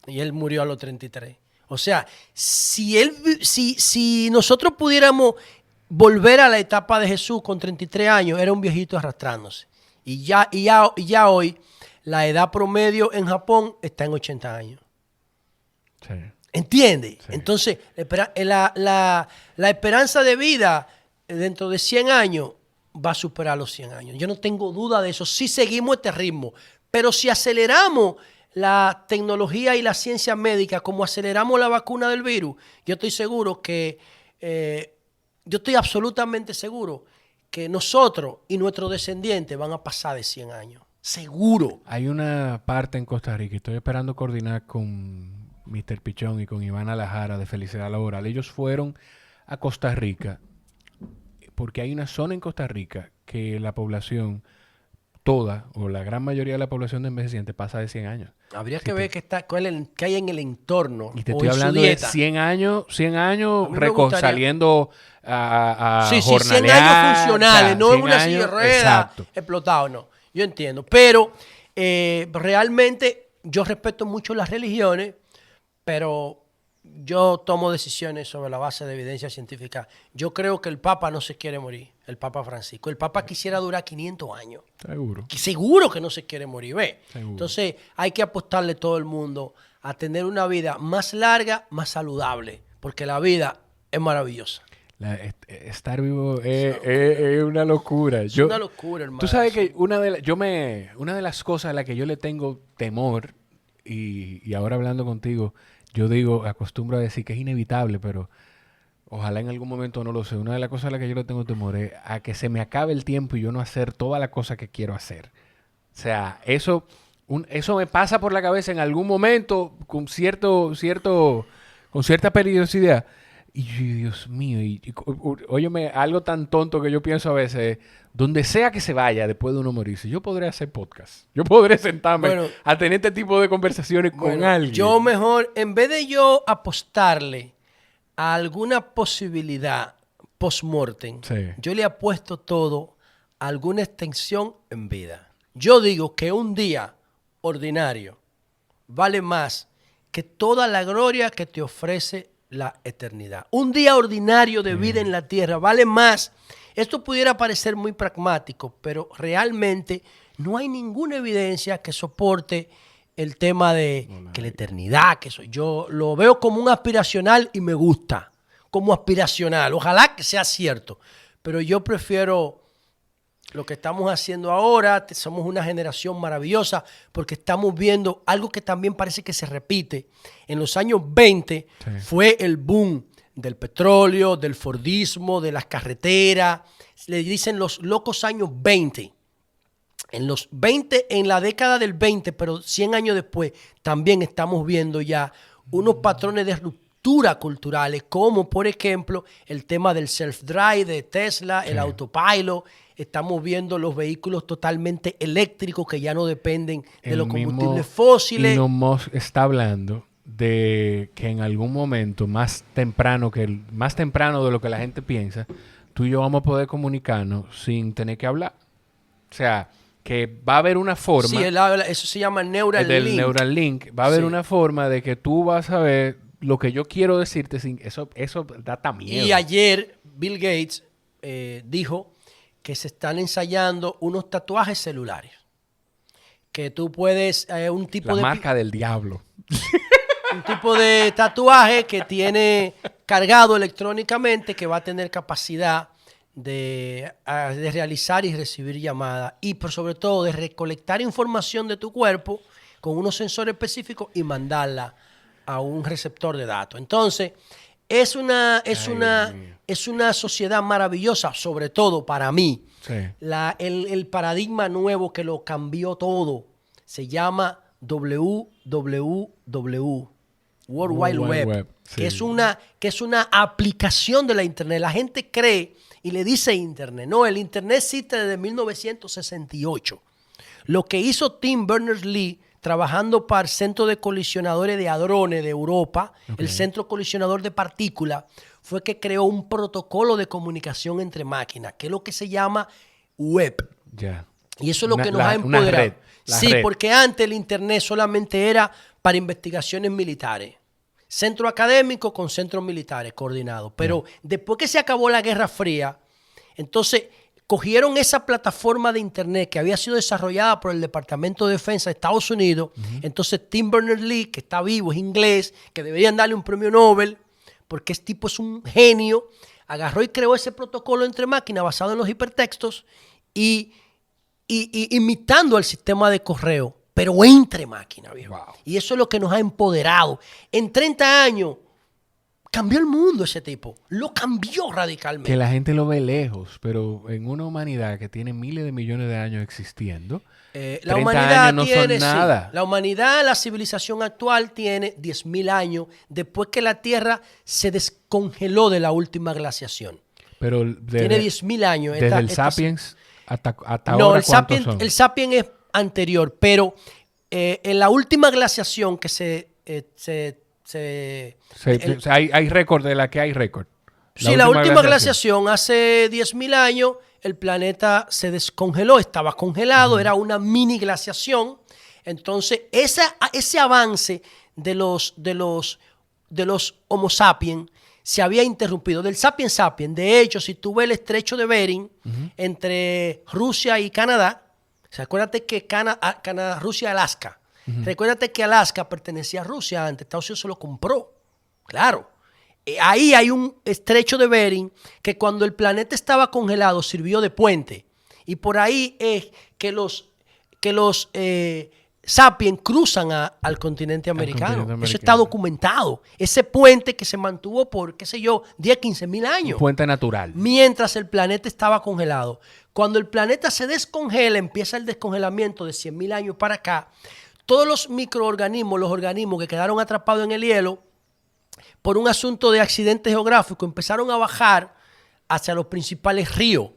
Y él murió a los 33. O sea, si nosotros pudiéramos volver a la etapa de Jesús con 33 años, era un viejito arrastrándose. Y ya hoy la edad promedio en Japón está en 80 años. Sí. ¿Entiendes? Sí. Entonces, la esperanza de vida dentro de 100 años va a superar los 100 años. Yo no tengo duda de eso, si seguimos este ritmo. Pero si aceleramos la tecnología y la ciencia médica como aceleramos la vacuna del virus, yo estoy seguro que, yo estoy absolutamente seguro que nosotros y nuestros descendientes van a pasar de 100 años. Seguro. Hay una parte en Costa Rica, y estoy esperando coordinar con Mr. Pichón y con Iván Alajara de Felicidad Laboral. Ellos fueron a Costa Rica porque hay una zona en Costa Rica que la población toda o la gran mayoría de la población de envejecientes pasa de 100 años. Habría que ver qué hay en el entorno. Y te o estoy en su hablando de dieta. 100 años A mí me gustaría- saliendo a Sí, 100 jornalear, años funcionales, o sea, no en 100 una años, silla de ruedas exacto. explotado, no. Yo entiendo. Pero realmente yo respeto mucho las religiones, pero yo tomo decisiones sobre la base de evidencia científica. Yo creo que el Papa no se quiere morir, el Papa Francisco. El Papa quisiera durar 500 años. Seguro. Seguro que no se quiere morir, ¿ve? Seguro. Entonces hay que apostarle todo el mundo a tener una vida más larga, más saludable, porque la vida es maravillosa. Estar vivo es una locura. Es una locura, hermano. Tú sabes que una de las cosas a las que yo le tengo temor, y ahora hablando contigo, yo acostumbro a decir que es inevitable, pero ojalá en algún momento no lo sé. Una de las cosas a las que yo le tengo temor es a que se me acabe el tiempo y yo no hacer todas las cosas que quiero hacer. O sea, eso me pasa por la cabeza en algún momento con con cierta periodicidad. Y yo, Dios mío, óyeme, algo tan tonto que yo pienso a veces, donde sea que se vaya después de uno morirse, yo podré hacer podcast. Yo podré sentarme a tener este tipo de conversaciones con alguien. Yo mejor, en vez de yo apostarle a alguna posibilidad post-mortem, yo le apuesto todo a alguna extensión en vida. Yo digo que un día ordinario vale más que toda la gloria que te ofrece la eternidad. Un día ordinario de vida en la tierra vale más. Esto pudiera parecer muy pragmático, pero realmente no hay ninguna evidencia que soporte el tema de que la eternidad, que soy yo, lo veo como un aspiracional y me gusta, como aspiracional. Ojalá que sea cierto, pero yo prefiero lo que estamos haciendo ahora. Somos una generación maravillosa porque estamos viendo algo que también parece que se repite. En los años 20 fue el boom del petróleo, del fordismo, de las carreteras. Le dicen los locos años 20. En la década del 20, pero 100 años después, también estamos viendo ya unos patrones de ruptura culturales, como por ejemplo el tema del self-drive de Tesla, el autopilot. Estamos viendo los vehículos totalmente eléctricos que ya no dependen de los combustibles fósiles. Elon Musk está hablando de que en algún momento más temprano de lo que la gente piensa, tú y yo vamos a poder comunicarnos sin tener que hablar. O sea, que va a haber una forma. Sí, eso se llama Neuralink. Neuralink. Va a haber una forma de que tú vas a ver lo que yo quiero decirte sin eso da miedo. Y ayer Bill Gates dijo que se están ensayando unos tatuajes celulares. Que tú puedes, un tipo la marca del diablo. Un tipo de tatuaje que tiene cargado electrónicamente, que va a tener capacidad de realizar y recibir llamadas. Y por sobre todo de recolectar información de tu cuerpo con unos sensores específicos y mandarla a un receptor de datos. Entonces, es una sociedad maravillosa, sobre todo para mí. Sí. El paradigma nuevo que lo cambió todo se llama WWW, World Wide Web, sí. que es una aplicación de la Internet. La gente cree y le dice Internet. No, el Internet existe desde 1968. Lo que hizo Tim Berners-Lee trabajando para el Centro de Colisionadores de Hadrones de Europa, el Centro Colisionador de Partículas, fue que creó un protocolo de comunicación entre máquinas, que es lo que se llama web. Yeah. Y eso es lo que nos ha empoderado. Red. Porque antes el Internet solamente era para investigaciones militares. Centro académico con centros militares coordinados. Pero después que se acabó la Guerra Fría, entonces cogieron esa plataforma de Internet que había sido desarrollada por el Departamento de Defensa de Estados Unidos. Entonces Tim Berners-Lee, que está vivo, es inglés, que deberían darle un premio Nobel, porque este tipo es un genio, agarró y creó ese protocolo entre máquinas basado en los hipertextos y imitando al sistema de correo, pero entre máquinas, viejo. Wow. Y eso es lo que nos ha empoderado. En 30 años cambió el mundo ese tipo. Lo cambió radicalmente. Que la gente lo ve lejos, pero en una humanidad que tiene miles de millones de años existiendo, la humanidad años no tiene, son nada. Sí, la humanidad, la civilización actual tiene 10.000 años después que la Tierra se descongeló de la última glaciación. Pero tiene 10.000 años. Desde el Sapiens hasta no, ahora, ¿cuántos son? El Sapiens es anterior, pero en la última glaciación que hay récord de la que hay récord. La última glaciación hace 10.000 años, el planeta se descongeló, estaba congelado, era una mini glaciación. Entonces, ese avance de los Homo sapiens se había interrumpido. Del Sapiens sapiens, de hecho, si tú ves el estrecho de Bering entre Rusia y Canadá, o sea, acuérdate que Rusia y Alaska. Recuérdate que Alaska pertenecía a Rusia antes, Estados Unidos se lo compró. Claro. Ahí hay un estrecho de Bering que cuando el planeta estaba congelado sirvió de puente. Y por ahí es que los sapiens cruzan al continente americano. Eso está documentado. Ese puente que se mantuvo por, 10, 15 mil años. Un puente natural. Mientras el planeta estaba congelado. Cuando el planeta se descongela, empieza el descongelamiento de 100 mil años para acá. Todos los microorganismos, los organismos que quedaron atrapados en el hielo, por un asunto de accidente geográfico, empezaron a bajar hacia los principales ríos.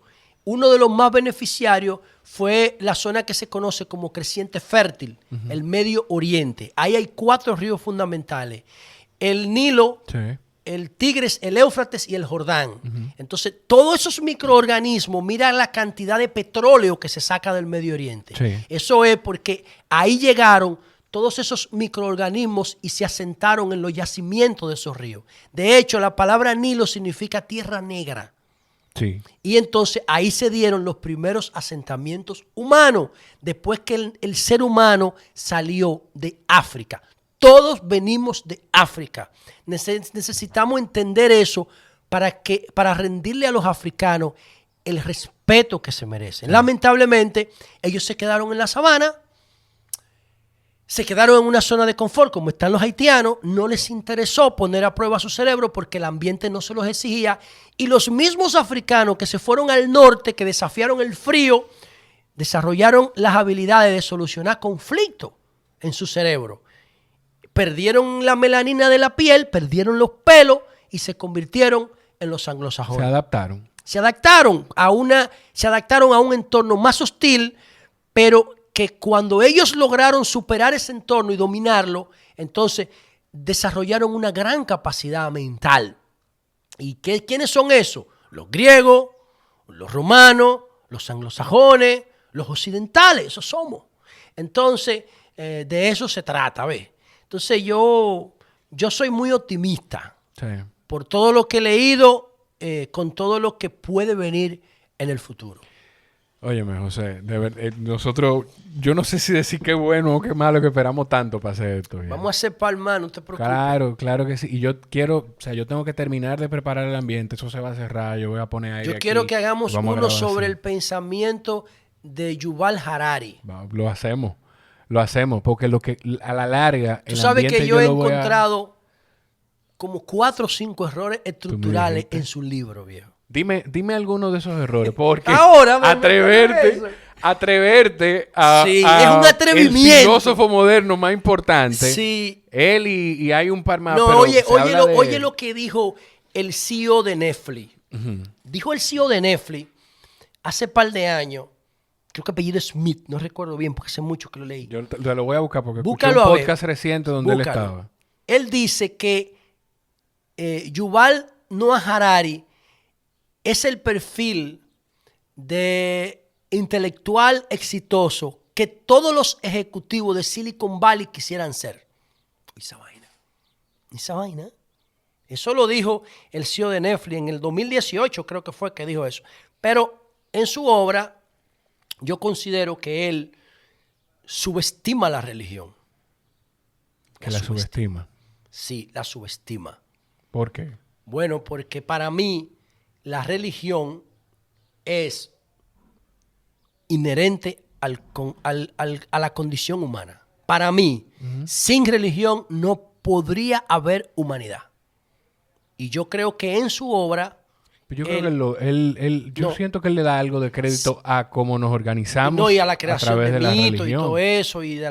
Uno de los más beneficiarios fue la zona que se conoce como creciente fértil, el Medio Oriente. Ahí hay 4 ríos fundamentales. El Nilo, sí, el Tigris, el Éufrates y el Jordán. Entonces, todos esos microorganismos, mira la cantidad de petróleo que se saca del Medio Oriente. Sí. Eso es porque ahí llegaron todos esos microorganismos y se asentaron en los yacimientos de esos ríos. De hecho, la palabra Nilo significa tierra negra. Sí. Y entonces ahí se dieron los primeros asentamientos humanos, después que el ser humano salió de África. Todos venimos de África. Necesitamos entender eso para rendirle a los africanos el respeto que se merecen. Sí. Lamentablemente, ellos se quedaron en la sabana, se quedaron en una zona de confort, como están los haitianos, no les interesó poner a prueba su cerebro porque el ambiente no se los exigía. Y los mismos africanos que se fueron al norte, que desafiaron el frío, desarrollaron las habilidades de solucionar conflictos en su cerebro. Perdieron la melanina de la piel, perdieron los pelos y se convirtieron en los anglosajones. Se adaptaron a un entorno más hostil, pero que cuando ellos lograron superar ese entorno y dominarlo, entonces desarrollaron una gran capacidad mental. ¿Y quiénes son esos? Los griegos, los romanos, los anglosajones, los occidentales, esos somos. Entonces, de eso se trata, ¿ves? Entonces yo soy muy optimista, sí, por todo lo que he leído, con todo lo que puede venir en el futuro. Óyeme, José, nosotros, yo no sé si decir qué bueno o qué malo que esperamos tanto para hacer esto. ¿Ya? Vamos a hacer palma, no te preocupes. Claro que sí. Y yo quiero, yo tengo que terminar de preparar el ambiente, eso se va a cerrar, yo voy a poner aire. Yo quiero que hagamos uno sobre el pensamiento de Yuval Harari. Lo hacemos, porque lo que a la larga... Tú sabes que yo he encontrado como 4 o 5 errores estructurales en su libro, viejo. Dime alguno de esos errores, porque ahora atreverte a, sí, es un atrevimiento. El filósofo moderno más importante. Sí. Él y hay un par más. No, pero oye lo que dijo el CEO de Netflix. Dijo el CEO de Netflix hace par de años, creo que apellido Smith, no recuerdo bien porque hace mucho que lo leí. Yo lo voy a buscar porque escuché un podcast reciente donde él estaba. Él dice que Yuval Noah Harari es el perfil de intelectual exitoso que todos los ejecutivos de Silicon Valley quisieran ser. Esa vaina. Eso lo dijo el CEO de Netflix en el 2018, creo que fue que dijo eso. Pero en su obra, yo considero que él subestima la religión. ¿Que la subestima? Sí, la subestima. ¿Por qué? Bueno, porque para mí la religión es inherente a la condición humana. Para mí, sin religión no podría haber humanidad. Y yo creo que en su obra... Yo siento que él le da algo de crédito a cómo nos organizamos y a la creación a través de mitos y todo eso, y de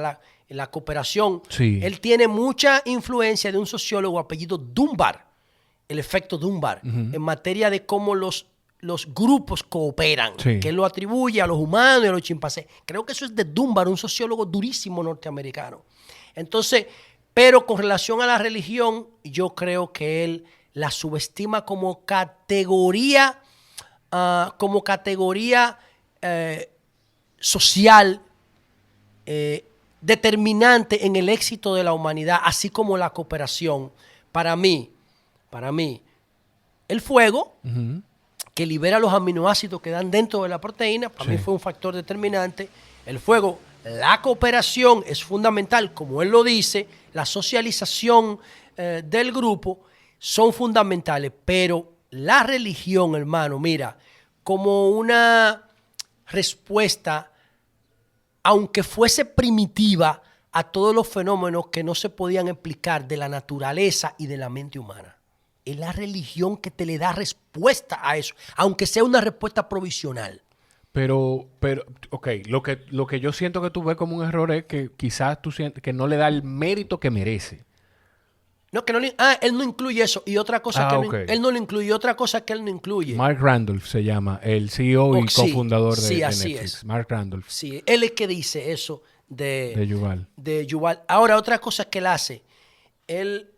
la cooperación. Sí. Él tiene mucha influencia de un sociólogo apellido Dunbar, el efecto Dunbar, en materia de cómo los grupos cooperan, sí, que él lo atribuye a los humanos y a los chimpancés. Creo que eso es de Dunbar, un sociólogo durísimo norteamericano. Entonces, pero con relación a la religión, yo creo que él la subestima como categoría social determinante en el éxito de la humanidad, así como la cooperación. Para mí, el fuego, que libera los aminoácidos que dan dentro de la proteína, para mí fue un factor determinante. El fuego, la cooperación es fundamental, como él lo dice, la socialización del grupo. son fundamentales, pero la religión, hermano, mira, como una respuesta, aunque fuese primitiva, a todos los fenómenos que no se podían explicar de la naturaleza y de la mente humana. Es la religión que te le da respuesta a eso, aunque sea una respuesta provisional. Pero, ok, lo que yo siento que tú ves como un error es que quizás tú sientes que no le da el mérito que merece. No, que no él no incluye eso. Y otra cosa él no lo incluye. Otra cosa que él no incluye. Mark Randolph se llama, el CEO y cofundador de así Netflix. Es. Mark Randolph. Sí, él es que dice eso de Yuval. De Yuval. Ahora, otra cosa que él hace, él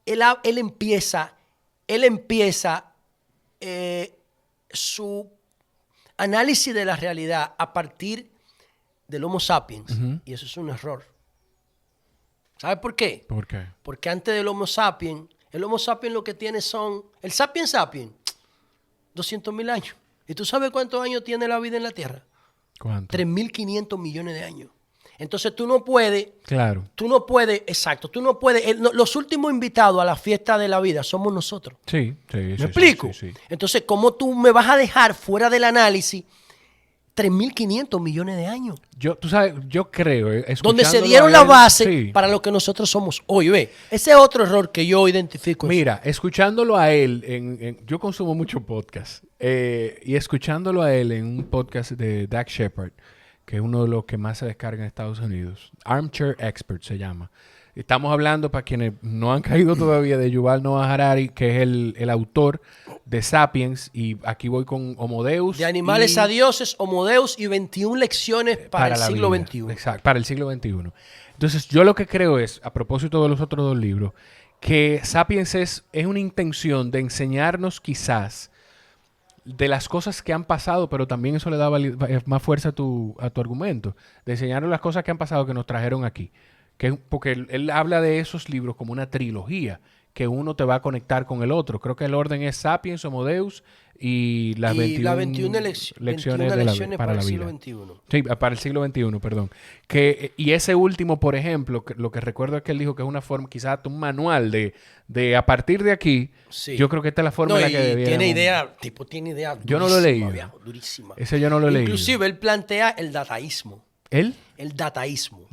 empieza su análisis de la realidad a partir del Homo sapiens. Y eso es un error. ¿Sabes por qué? ¿Por qué? Porque antes del Homo sapiens, el Homo sapiens lo que tiene son... El sapiens sapiens, 200.000 años. ¿Y tú sabes cuántos años tiene la vida en la Tierra? ¿Cuánto? 3.500 millones de años. Entonces tú no puedes... Claro. Tú no puedes... Exacto. Tú no puedes... Los últimos invitados a la fiesta de la vida somos nosotros. Sí. ¿Me explico? Sí. Entonces, ¿cómo tú me vas a dejar fuera del análisis 3.500 millones de años? Tú sabes, yo creo, donde se dieron la base para lo que nosotros somos hoy. Ve, ese es otro error que yo identifico. Mira, escuchándolo a él, yo consumo mucho podcast, y escuchándolo a él en un podcast de Dax Shepard, que es uno de los que más se descarga en Estados Unidos, Armchair Expert se llama. Estamos hablando, para quienes no han caído todavía, de Yuval Noah Harari, que es el autor de Sapiens, y aquí voy con Homo Deus. De animales a dioses, Homo Deus y 21 lecciones para el siglo XXI. Exacto, para el siglo XXI. Entonces, yo lo que creo es, a propósito de los otros dos libros, que Sapiens es una intención de enseñarnos quizás de las cosas que han pasado, pero también eso le da más fuerza a tu argumento, de enseñarnos las cosas que han pasado que nos trajeron aquí. Porque él habla de esos libros como una trilogía, que uno te va a conectar con el otro. Creo que el orden es Sapiens, Homo Deus y las 21 lecciones para el siglo XXI. Sí, para el siglo XXI, perdón. Y ese último, por ejemplo, lo que recuerdo es que él dijo que es una forma, quizás un manual de a partir de aquí, sí. Yo creo que esta es la forma en la que debiéramos... Tiene idea yo no lo he leído. Durísima. Ese yo no lo he leído. Inclusive él plantea el dataísmo. ¿El? El dataísmo.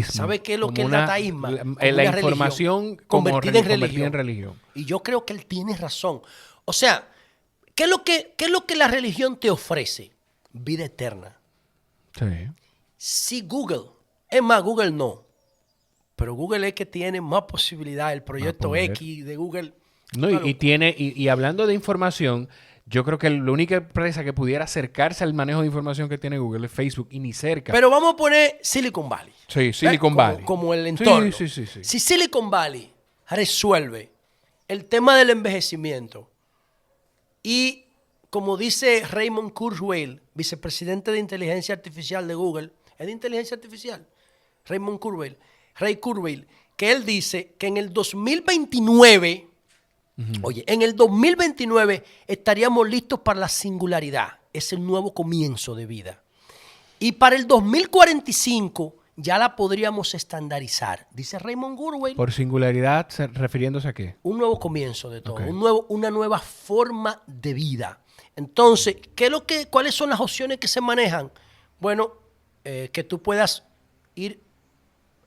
¿Sabe qué es lo que es el dataísmo? La información convertida en religión. Y yo creo que él tiene razón. O sea, ¿qué es lo que la religión te ofrece? Vida eterna. Sí. Si Google, es más, Google no, pero Google es que tiene más posibilidad, el proyecto X de Google. No, y hablando de información, yo creo que la única empresa que pudiera acercarse al manejo de información que tiene Google es Facebook, y ni cerca. Pero vamos a poner Silicon Valley. Sí, Silicon Valley. Como el entorno. Sí. Si Silicon Valley resuelve el tema del envejecimiento y, como dice Raymond Kurzweil, vicepresidente de inteligencia artificial de Google, ¿es de inteligencia artificial? Ray Kurzweil, que él dice que en el 2029... Oye, en el 2029 estaríamos listos para la singularidad. Es el nuevo comienzo de vida. Y para el 2045 ya la podríamos estandarizar. Dice Raymond Kurzweil. ¿Por singularidad refiriéndose a qué? Un nuevo comienzo de todo. Okay. Una nueva forma de vida. Entonces, ¿cuáles son las opciones que se manejan? Bueno, que tú puedas ir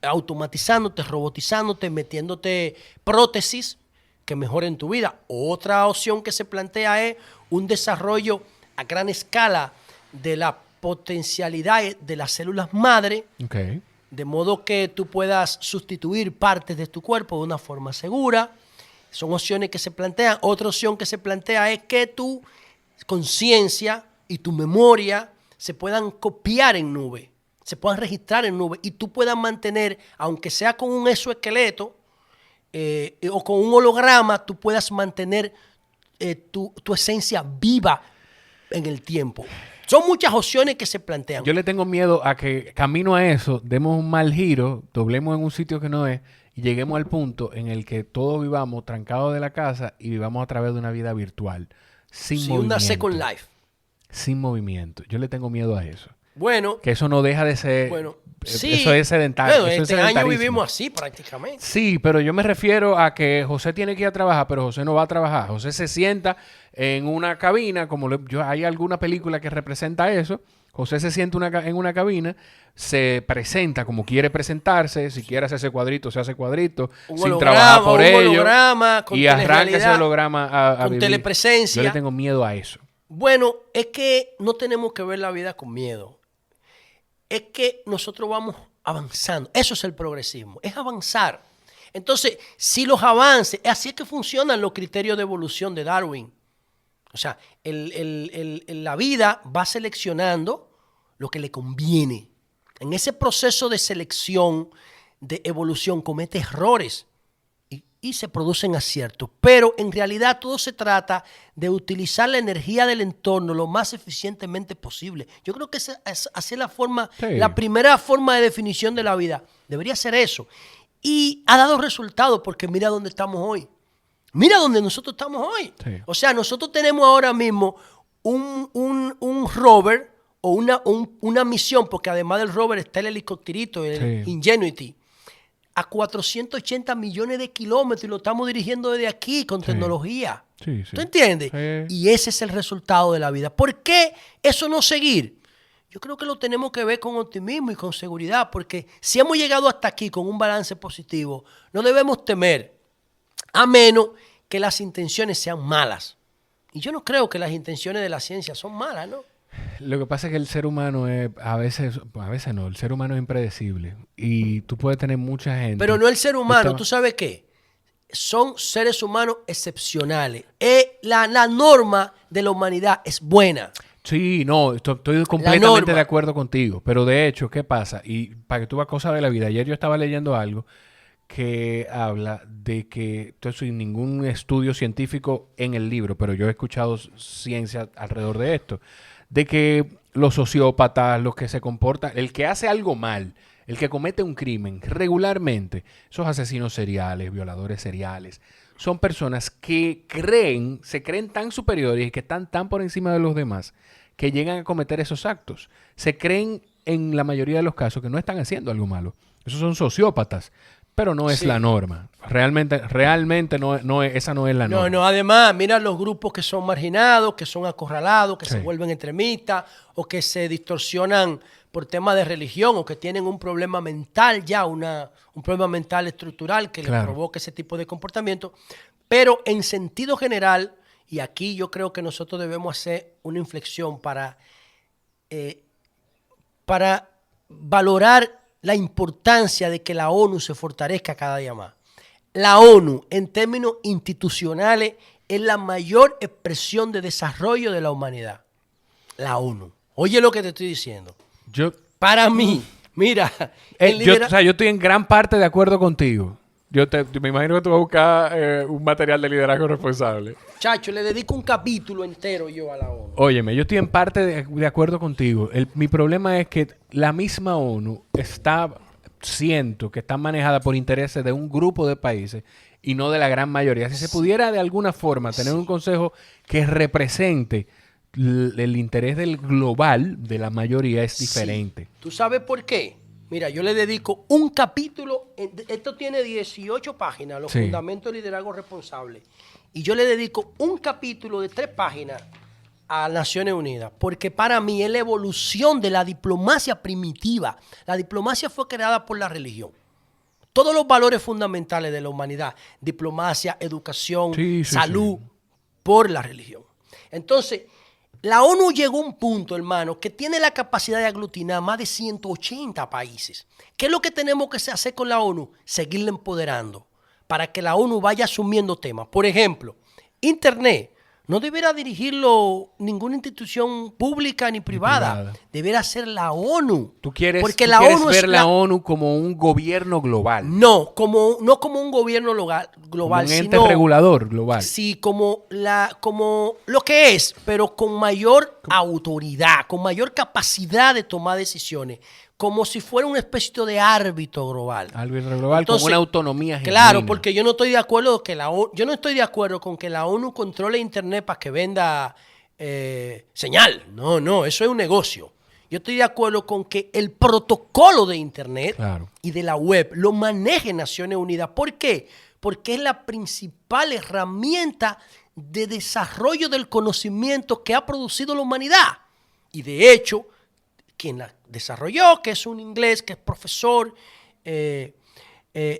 automatizándote, robotizándote, metiéndote prótesis que mejoren tu vida. Otra opción que se plantea es un desarrollo a gran escala de la potencialidad de las células madre, okay, de modo que tú puedas sustituir partes de tu cuerpo de una forma segura. Son opciones que se plantean. Otra opción que se plantea es que tu conciencia y tu memoria se puedan copiar en nube, se puedan registrar en nube y tú puedas mantener, aunque sea con un exoesqueleto, o con un holograma, tú puedas mantener tu esencia viva en el tiempo. Son muchas opciones que se plantean. Yo le tengo miedo a que camino a eso demos un mal giro, doblemos en un sitio que no es y lleguemos al punto en el que todos vivamos trancados de la casa y vivamos a través de una vida virtual, sin movimiento. Una Second Life. Sin movimiento. Yo le tengo miedo a eso. Bueno, Que eso no deja de ser... bueno, sí. Eso es sedentario. Bueno, eso es este año sedentarísimo. vivimos así prácticamente. Sí, pero yo me refiero a que José tiene que ir a trabajar, pero José no va a trabajar. José se sienta en una cabina, hay alguna película que representa eso. José se sienta en una cabina, se presenta como quiere presentarse, si quiere hacerse cuadrito, se hace cuadrito, sin trabajar por ello. Holograma, con y arranca ese telerrealidad, holograma a con vivir. telepresencia. Yo le tengo miedo a eso. Bueno, es que no tenemos que ver la vida con miedo. Es que nosotros vamos avanzando. Eso es el progresismo, es avanzar. Entonces, si los avances, así es que funcionan los criterios de evolución de Darwin. O sea, la vida va seleccionando lo que le conviene. En ese proceso de selección, de evolución, comete errores y se producen aciertos. Pero en realidad todo se trata de utilizar la energía del entorno lo más eficientemente posible. Yo creo que esa es la forma, Sí. la primera forma de definición de la vida. Debería ser eso. Y ha dado resultados porque mira dónde estamos hoy. Mira dónde nosotros estamos hoy. Sí. O sea, nosotros tenemos ahora mismo un rover o una misión, porque además del rover está el helicópterito, el Sí. Ingenuity, a 480 millones de kilómetros y lo estamos dirigiendo desde aquí con tecnología. Sí, sí. ¿Tú entiendes? Sí. Y ese es el resultado de la vida. ¿Por qué eso no seguir? Yo creo que lo tenemos que ver con optimismo y con seguridad, porque si hemos llegado hasta aquí con un balance positivo, no debemos temer, a menos que las intenciones sean malas. Y yo no creo que las intenciones de la ciencia son malas, ¿no? Lo que pasa es que el ser humano es, a veces no, el ser humano es impredecible. Y tú puedes tener mucha gente. Pero no el ser humano, Esta- ¿tú sabes qué? Son seres humanos excepcionales. La norma de la humanidad es buena. Sí, no, estoy completamente norma. de acuerdo contigo. Pero de hecho, ¿qué pasa? Y para que tú veas cosas de la vida, ayer yo estaba leyendo algo que habla de que, esto sin ningún estudio científico en el libro, pero yo he escuchado ciencia alrededor de esto, de que los sociópatas, los que se comportan, el que hace algo mal, el que comete un crimen regularmente, esos asesinos seriales, violadores seriales, son personas que se creen tan superiores y que están tan por encima de los demás que llegan a cometer esos actos. Se creen en la mayoría de los casos que no están haciendo algo malo. Esos son sociópatas, pero no es Sí. la norma. Realmente esa no es la norma. No, además, mira los grupos que son marginados, que son acorralados, que Sí. se vuelven extremistas o que se distorsionan por temas de religión o que tienen un problema mental ya, un problema mental estructural que les Claro. provoca ese tipo de comportamiento. Pero en sentido general, y aquí yo creo que nosotros debemos hacer una inflexión para valorar la importancia de que la ONU se fortalezca cada día más. La ONU, en términos institucionales, es la mayor expresión de desarrollo de la humanidad. La ONU. Oye lo que te estoy diciendo. Yo, Para mí, mira, yo estoy en gran parte de acuerdo contigo. Me imagino que tú vas a buscar un material de liderazgo responsable. chacho, le dedico un capítulo entero yo a la ONU. Óyeme, yo estoy en parte de acuerdo contigo. Mi problema es que la misma ONU siento que está manejada por intereses de un grupo de países y no de la gran mayoría. Si se pudiera de alguna forma tener un consejo que represente el interés del global de la mayoría es diferente. Sí. ¿Tú sabes por qué? Mira, yo le dedico un capítulo, esto tiene 18 páginas, los Sí. fundamentos del liderazgo responsable, y yo le dedico un capítulo de 3 páginas a Naciones Unidas, porque para mí es la evolución de la diplomacia primitiva. La diplomacia fue creada por la religión. Todos los valores fundamentales de la humanidad, diplomacia, educación, salud, por la religión. Entonces, la ONU llegó a un punto, hermano, que tiene la capacidad de aglutinar más de 180 países. ¿Qué es lo que tenemos que hacer con la ONU? Seguirla empoderando para que la ONU vaya asumiendo temas. Por ejemplo, Internet no deberá dirigirlo ninguna institución pública ni privada. Deberá ser la ONU. ¿Tú quieres ver la ONU como un gobierno global? No como un gobierno global, Como un ente sino regulador global. Sí, como lo que es, pero con mayor autoridad, con mayor capacidad de tomar decisiones, como si fuera una especie de árbitro global. Árbitro global. Entonces, con una autonomía genuina. Claro, porque yo no estoy de acuerdo con que la ONU controle Internet para que venda señal. No, eso es un negocio. yo estoy de acuerdo con que el protocolo de Internet Claro. y de la web lo maneje Naciones Unidas. ¿Por qué? Porque es la principal herramienta de desarrollo del conocimiento que ha producido la humanidad. Y de hecho, quien la desarrolló, que es un inglés, que es profesor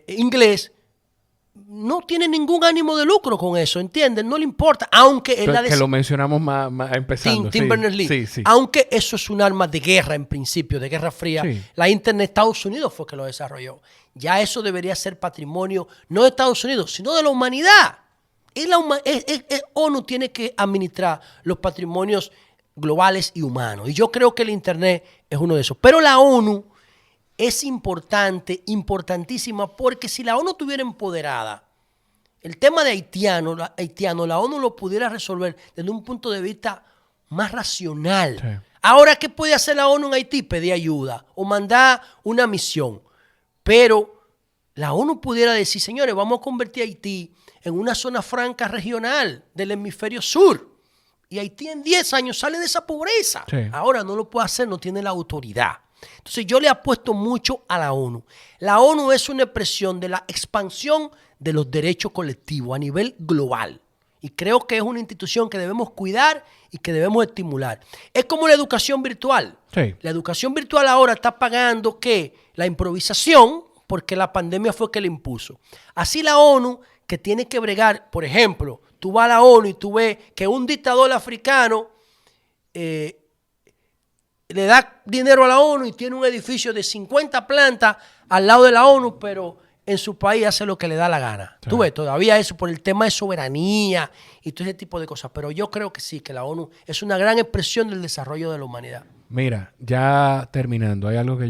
inglés, no tiene ningún ánimo de lucro con eso, ¿entienden? No le importa, aunque él Que lo mencionamos más empezando. Tim Berners-Lee. Sí, sí. Aunque eso es un arma de guerra en principio, de guerra fría. Sí. La Internet de Estados Unidos fue que lo desarrolló. Ya eso debería ser patrimonio no de Estados Unidos, sino de la humanidad. ONU tiene que administrar los patrimonios globales y humanos. Y yo creo que el Internet es uno de esos. Pero la ONU es importante, importantísima, porque si la ONU estuviera empoderada, el tema de haitiano, la ONU lo pudiera resolver desde un punto de vista más racional. Sí. Ahora, ¿qué puede hacer la ONU en Haití? Pedir ayuda o mandar una misión. Pero la ONU pudiera decir, señores, vamos a convertir a Haití en una zona franca regional del hemisferio sur. Y Haití en 10 años sale de esa pobreza. Sí. Ahora no lo puede hacer, no tiene la autoridad. Entonces yo le apuesto mucho a la ONU. La ONU es una expresión de la expansión de los derechos colectivos a nivel global. Y creo que es una institución que debemos cuidar y que debemos estimular. Es como la educación virtual. Sí. La educación virtual ahora está pagando ¿qué? La improvisación, porque la pandemia fue que la impuso. Así la ONU, que tiene que bregar, por ejemplo, tú vas a la ONU y tú ves que un dictador africano le da dinero a la ONU y tiene un edificio de 50 plantas al lado de la ONU, pero en su país hace lo que le da la gana. Sí. Tú ves, todavía eso por el tema de soberanía y todo ese tipo de cosas. Pero yo creo que sí, que la ONU es una gran expresión del desarrollo de la humanidad. Mira, ya terminando, hay algo que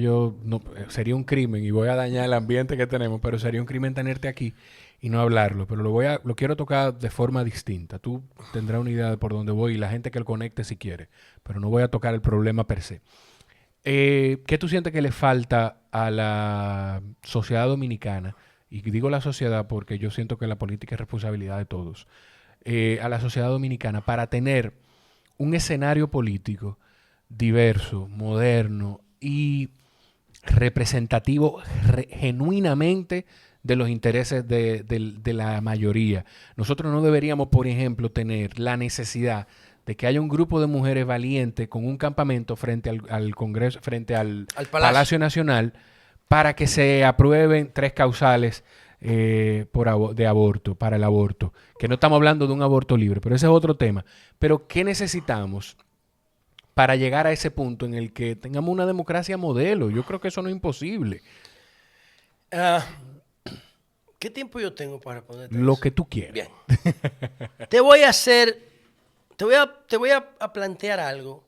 sería un crimen y voy a dañar el ambiente que tenemos, pero sería un crimen tenerte aquí y no hablarlo, pero lo quiero tocar de forma distinta. Tú tendrás una idea de por dónde voy y la gente que lo conecte si quiere, pero no voy a tocar el problema per se. ¿Qué tú sientes que le falta a la sociedad dominicana? Y digo la sociedad porque yo siento que la política es responsabilidad de todos. A la sociedad dominicana para tener un escenario político diverso, moderno y representativo genuinamente de los intereses de la mayoría. Nosotros no deberíamos, por ejemplo, tener la necesidad de que haya un grupo de mujeres valientes con un campamento frente al Congreso, frente al Palacio Nacional, para que se aprueben 3 causales de aborto, para el aborto. Que no estamos hablando de un aborto libre, pero ese es otro tema. Pero ¿qué necesitamos para llegar a ese punto en el que tengamos una democracia modelo? Yo creo que eso no es imposible. ¿Qué tiempo yo tengo para responderte? Lo eso? que tú quieras. Bien. Te voy a plantear algo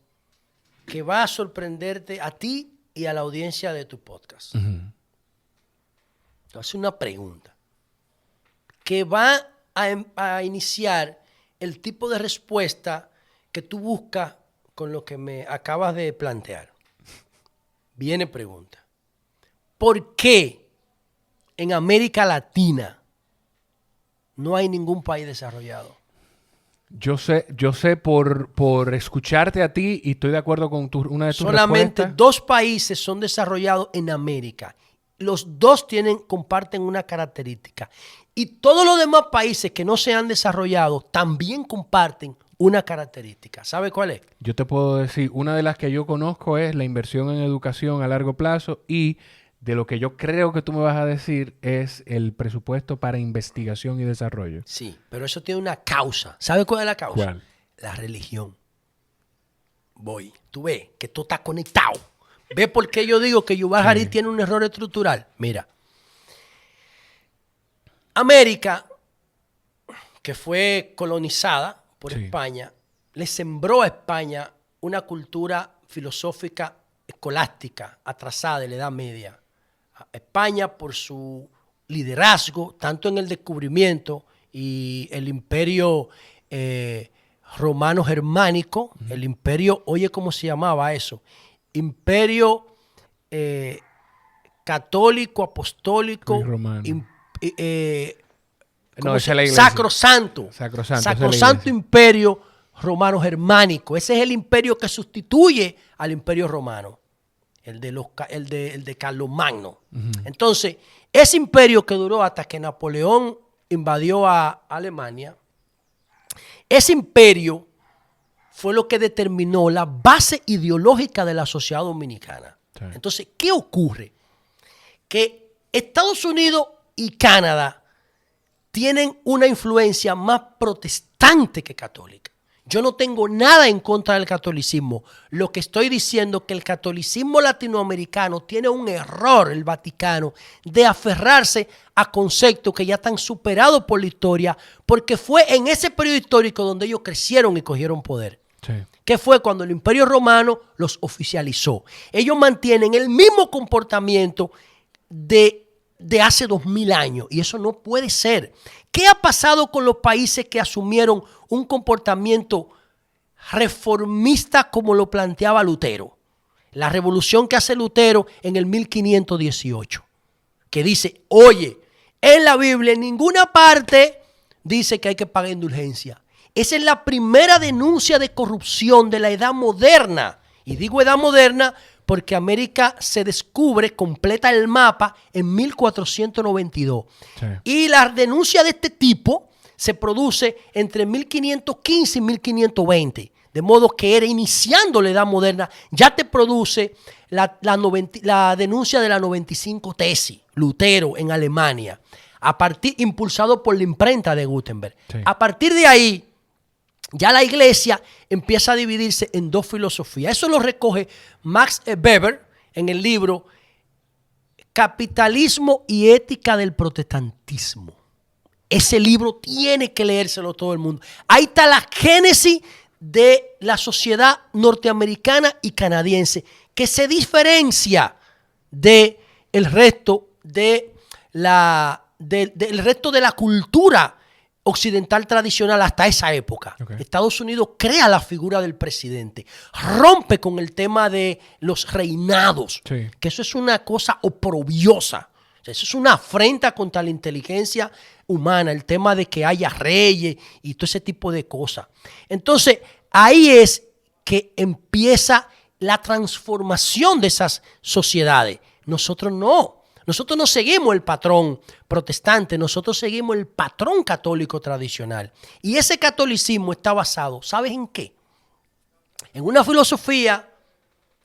que va a sorprenderte a ti y a la audiencia de tu podcast. Uh-huh. Te voy a hacer una pregunta que va a iniciar el tipo de respuesta que tú buscas con lo que me acabas de plantear. Viene pregunta. ¿Por qué en América Latina no hay ningún país desarrollado? Yo sé por escucharte a ti y estoy de acuerdo con una de tus Solamente respuestas. 2 países son desarrollados en América. Los 2 comparten una característica. Y todos los demás países que no se han desarrollado también comparten una característica. ¿Sabe cuál es? Yo te puedo decir, una de las que yo conozco es la inversión en educación a largo plazo y de lo que yo creo que tú me vas a decir es el presupuesto para investigación y desarrollo. Sí, pero eso tiene una causa. ¿Sabe cuál es la causa? ¿Cuál? La religión. Tú ves que todo está conectado. ¿Ves por qué yo digo que Yuval Harari tiene un error estructural? Mira, América, que fue colonizada por España, le sembró a España una cultura filosófica escolástica atrasada de la Edad Media. España, por su liderazgo, tanto en el descubrimiento y el imperio romano-germánico, el imperio, oye, ¿cómo se llamaba eso? Imperio católico, apostólico, no, esa es la iglesia. sacrosanto Sacrosanto imperio romano-germánico. Ese es el imperio que sustituye al imperio romano, el de Carlomagno. Entonces, ese imperio que duró hasta que Napoleón invadió a Alemania, ese imperio fue lo que determinó la base ideológica de la sociedad dominicana. Sí. Entonces, ¿qué ocurre? Que Estados Unidos y Canadá tienen una influencia más protestante que católica. Yo no tengo nada en contra del catolicismo. Lo que estoy diciendo es que el catolicismo latinoamericano tiene un error, el Vaticano, de aferrarse a conceptos que ya están superados por la historia, porque fue en ese periodo histórico donde ellos crecieron y cogieron poder. Sí. Que fue cuando el Imperio Romano los oficializó. Ellos mantienen el mismo comportamiento de hace 2000 años y eso no puede ser. ¿Qué ha pasado con los países que asumieron un comportamiento reformista como lo planteaba Lutero? La revolución que hace Lutero en el 1518, que dice, oye, en la Biblia en ninguna parte dice que hay que pagar indulgencia. Esa es la primera denuncia de corrupción de la edad moderna. Y digo edad moderna porque América se descubre, completa el mapa en 1492. Sí. Y la denuncia de este tipo se produce entre 1515 y 1520. De modo que era iniciando la edad moderna, ya te produce la denuncia de la 95 tesis, Lutero en Alemania, impulsado por la imprenta de Gutenberg. Sí. A partir de ahí, ya la iglesia empieza a dividirse en dos filosofías. Eso lo recoge Max Weber en el libro Capitalismo y Ética del Protestantismo. Ese libro tiene que leérselo todo el mundo. Ahí está la génesis de la sociedad norteamericana y canadiense, que se diferencia del resto del resto de la cultura occidental tradicional hasta esa época. Okay. Estados Unidos crea la figura del presidente, rompe con el tema de los reinados, sí, que eso es una cosa oprobiosa. O sea, eso es una afrenta contra la inteligencia humana, el tema de que haya reyes y todo ese tipo de cosas. Entonces, ahí es que empieza la transformación de esas sociedades. Nosotros no. Nosotros no seguimos el patrón protestante, nosotros seguimos el patrón católico tradicional. Y ese catolicismo está basado, ¿sabes en qué? En una filosofía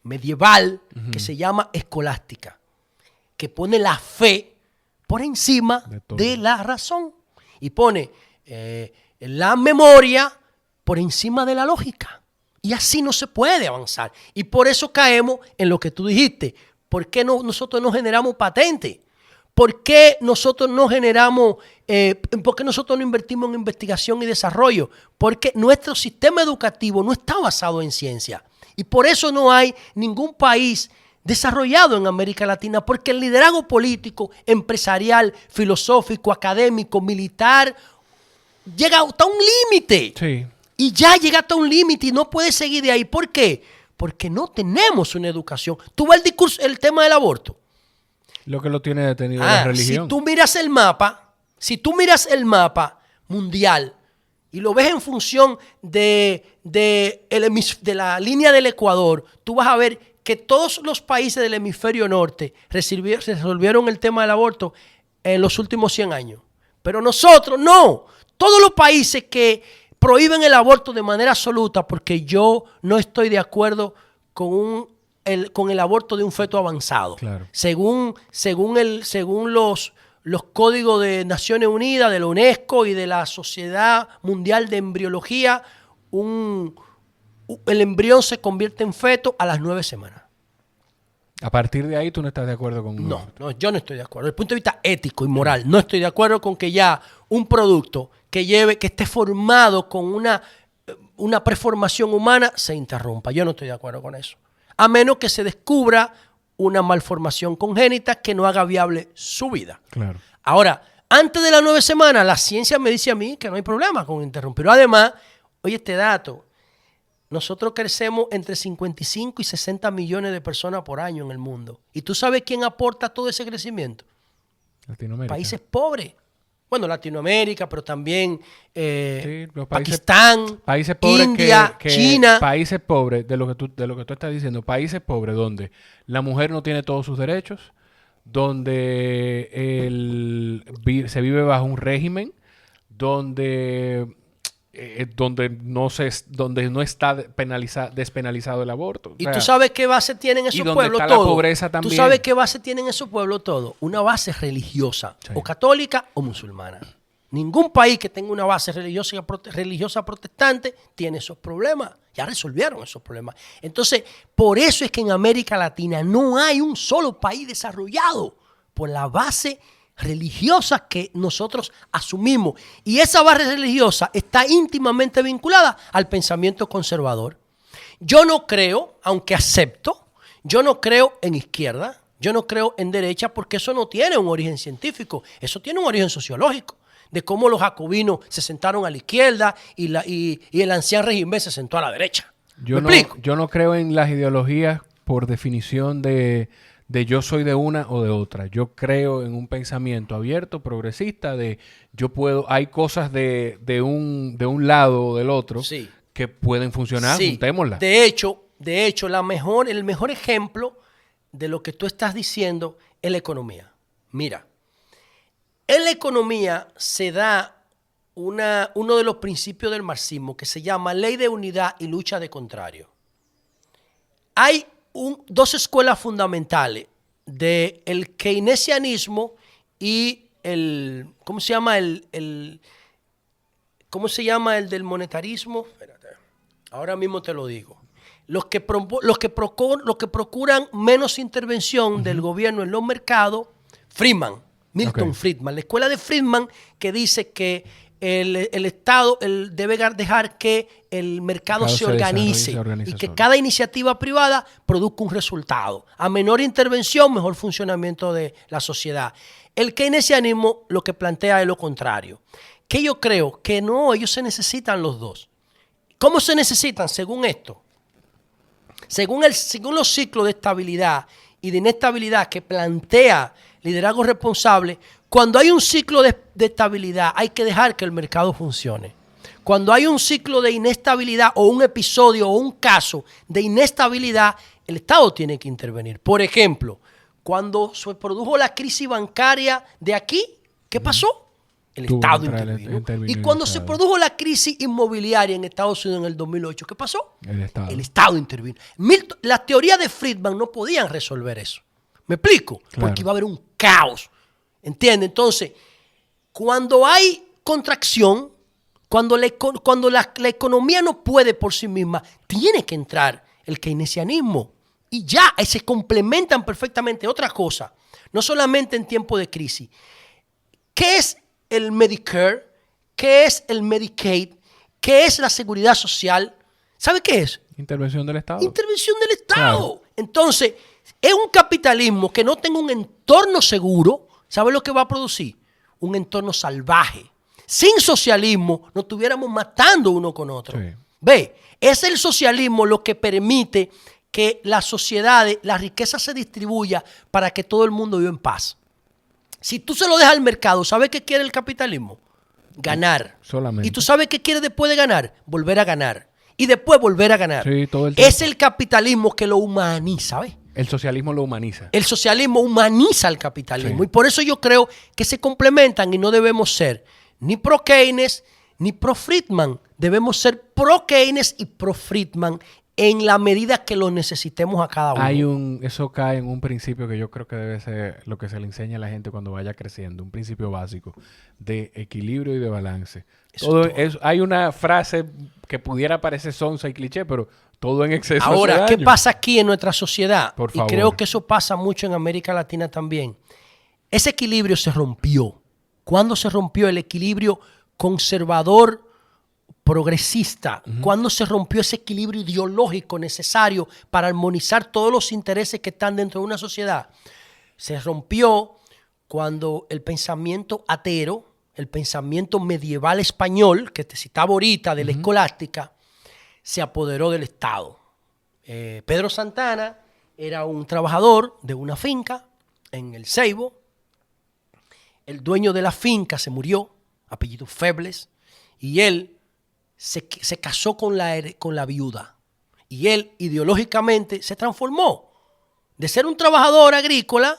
medieval que se llama escolástica, que pone la fe por encima de la razón y pone la memoria por encima de la lógica. Y así no se puede avanzar. Y por eso caemos en lo que tú dijiste. ¿Por qué nosotros no generamos patentes? ¿Por qué nosotros no generamos, por qué nosotros no invertimos en investigación y desarrollo? Porque nuestro sistema educativo no está basado en ciencia. Y por eso no hay ningún país desarrollado en América Latina, porque el liderazgo político, empresarial, filosófico, académico, militar, llega hasta un límite. Sí. Y ya llega hasta un límite y no puede seguir de ahí. ¿Por qué? Porque no tenemos una educación. Tú ves el tema del aborto. Lo que lo tiene detenido la religión. Si tú miras el mapa mundial y lo ves en función de la línea del Ecuador, tú vas a ver que todos los países del hemisferio norte resolvieron el tema del aborto en los últimos 100 años. Pero nosotros no. Todos los países que prohíben el aborto de manera absoluta, porque yo no estoy de acuerdo con el aborto de un feto avanzado. Claro. Según los códigos de Naciones Unidas, de la UNESCO y de la Sociedad Mundial de Embriología, el embrión se convierte en feto a las 9 semanas. A partir de ahí, ¿tú no estás de acuerdo con...? No, yo no estoy de acuerdo. Desde el punto de vista ético y moral, no estoy de acuerdo con que ya un producto que esté formado con una preformación humana se interrumpa. Yo no estoy de acuerdo con eso. A menos que se descubra una malformación congénita que no haga viable su vida. Claro. Ahora, antes de las 9 semanas, la ciencia me dice a mí que no hay problema con interrumpir. Pero además, oye, este dato, nosotros crecemos entre 55 y 60 millones de personas por año en el mundo. ¿Y tú sabes quién aporta todo ese crecimiento? Latinoamérica. Países pobres. Bueno, Latinoamérica, pero también Sí, los países, Pakistán, países pobres India, que China. países pobres, de lo que tú estás diciendo, países pobres donde la mujer no tiene todos sus derechos, donde se vive bajo un régimen, donde donde no está despenalizado el aborto. O ¿Y sea, tú sabes qué base tienen y esos donde pueblos está la todos? pobreza ¿Tú también. sabes qué base tienen esos pueblos todos? Una base religiosa, Sí. o católica o musulmana. Ningún país que tenga una base religiosa protestante tiene esos problemas. Ya resolvieron esos problemas. Entonces, por eso es que en América Latina no hay un solo país desarrollado por la base religiosa que nosotros asumimos. Y esa base religiosa está íntimamente vinculada al pensamiento conservador. Yo no creo, aunque acepto, yo no creo en izquierda, yo no creo en derecha, porque eso no tiene un origen científico, eso tiene un origen sociológico, de cómo los jacobinos se sentaron a la izquierda y el anciano régimen se sentó a la derecha. ¿Me explico? Yo no creo en las ideologías por definición de yo soy de una o de otra. Yo creo en un pensamiento abierto, progresista, hay cosas de un lado o del otro Sí. que pueden funcionar, Sí. juntémoslas. De hecho, el mejor ejemplo de lo que tú estás diciendo es la economía. Mira, en la economía se da uno de los principios del marxismo que se llama ley de unidad y lucha de contrario. Hay dos escuelas fundamentales del keynesianismo y ¿cómo se llama ¿cómo se llama el del monetarismo? Espérate, ahora mismo te lo digo. Los que procuran menos intervención del gobierno en los mercados, Milton Friedman, la escuela de Friedman, que dice que el Estado debe dejar que el mercado se organice y que cada iniciativa privada produzca un resultado. A menor intervención, mejor funcionamiento de la sociedad. El keynesianismo lo que plantea es lo contrario. Que yo creo que no, ellos se necesitan los dos. ¿Cómo se necesitan? Según esto. Según los ciclos de estabilidad y de inestabilidad que plantea liderazgo responsable, cuando hay un ciclo de estabilidad hay que dejar que el mercado funcione. Cuando hay un ciclo de inestabilidad o un episodio o un caso de inestabilidad, el Estado tiene que intervenir. Por ejemplo, cuando se produjo la crisis bancaria de aquí, ¿qué pasó? El Estado intervino. Y cuando se produjo la crisis inmobiliaria en Estados Unidos en el 2008, ¿qué pasó? El Estado intervino. Las teorías de Friedman no podían resolver eso. ¿Me explico? Claro. Porque iba a haber un caos. ¿Entiendes? Entonces, cuando hay contracción, cuando la economía no puede por sí misma, tiene que entrar el keynesianismo. Y ya, ahí se complementan perfectamente. Otra cosa, no solamente en tiempo de crisis. ¿Qué es el Medicare? ¿Qué es el Medicaid? ¿Qué es la seguridad social? ¿Sabe qué es? Intervención del Estado. Intervención del Estado. Claro. Entonces, es un capitalismo que no tenga un entorno seguro. ¿Sabe lo que va a producir? Un entorno salvaje. Sin socialismo nos estuviéramos matando uno con otro. Sí. Ve, es el socialismo lo que permite que las sociedades, la riqueza se distribuya para que todo el mundo viva en paz. Si tú se lo dejas al mercado, ¿sabes qué quiere el capitalismo? Ganar. Solamente. ¿Y tú sabes qué quiere después de ganar? Volver a ganar. Y después volver a ganar. Sí, todo el tiempo. Es el capitalismo que lo humaniza, ¿ves? El socialismo lo humaniza. El socialismo humaniza al capitalismo. Sí. Y por eso yo creo que se complementan y no debemos ser ni pro Keynes ni pro Friedman. Debemos ser pro Keynes y pro Friedman en la medida que lo necesitemos a cada uno. Eso cae en un principio que yo creo que debe ser lo que se le enseña a la gente cuando vaya creciendo, un principio básico de equilibrio y de balance. Hay una frase que pudiera parecer sonsa y cliché, pero todo en exceso. Ahora, ¿qué pasa aquí en nuestra sociedad? Por Y favor. creo que eso pasa mucho en América Latina también. Ese equilibrio se rompió. ¿Cuándo se rompió el equilibrio conservador progresista? ¿Cuándo se rompió ese equilibrio ideológico necesario para armonizar todos los intereses que están dentro de una sociedad? Se rompió cuando el pensamiento atero, el pensamiento medieval español, que te citaba ahorita de la escolástica, se apoderó del Estado. Pedro Santana era un trabajador de una finca en el Ceibo el dueño de la finca se murió, apellido Febles, y él se casó con la viuda. Y él ideológicamente se transformó. De ser un trabajador agrícola,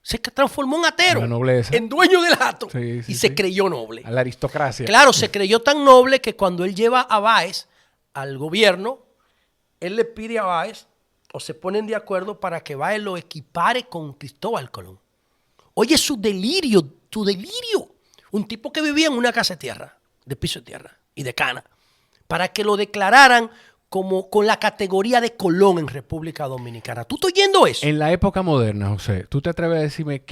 se transformó en atero, La nobleza. en dueño del hato, Sí, sí, y se sí. creyó noble. A la aristocracia. Claro, se creyó tan noble que cuando él lleva a Báez al gobierno, él le pide a Báez, o se ponen de acuerdo para que Báez lo equipare con Cristóbal Colón. Oye, su delirio. Un tipo que vivía en una casa de tierra, de piso de tierra y de cana, para que lo declararan como con la categoría de Colón en República Dominicana. ¿Tú estás oyendo eso? En la época moderna, José, ¿tú te atreves a decirme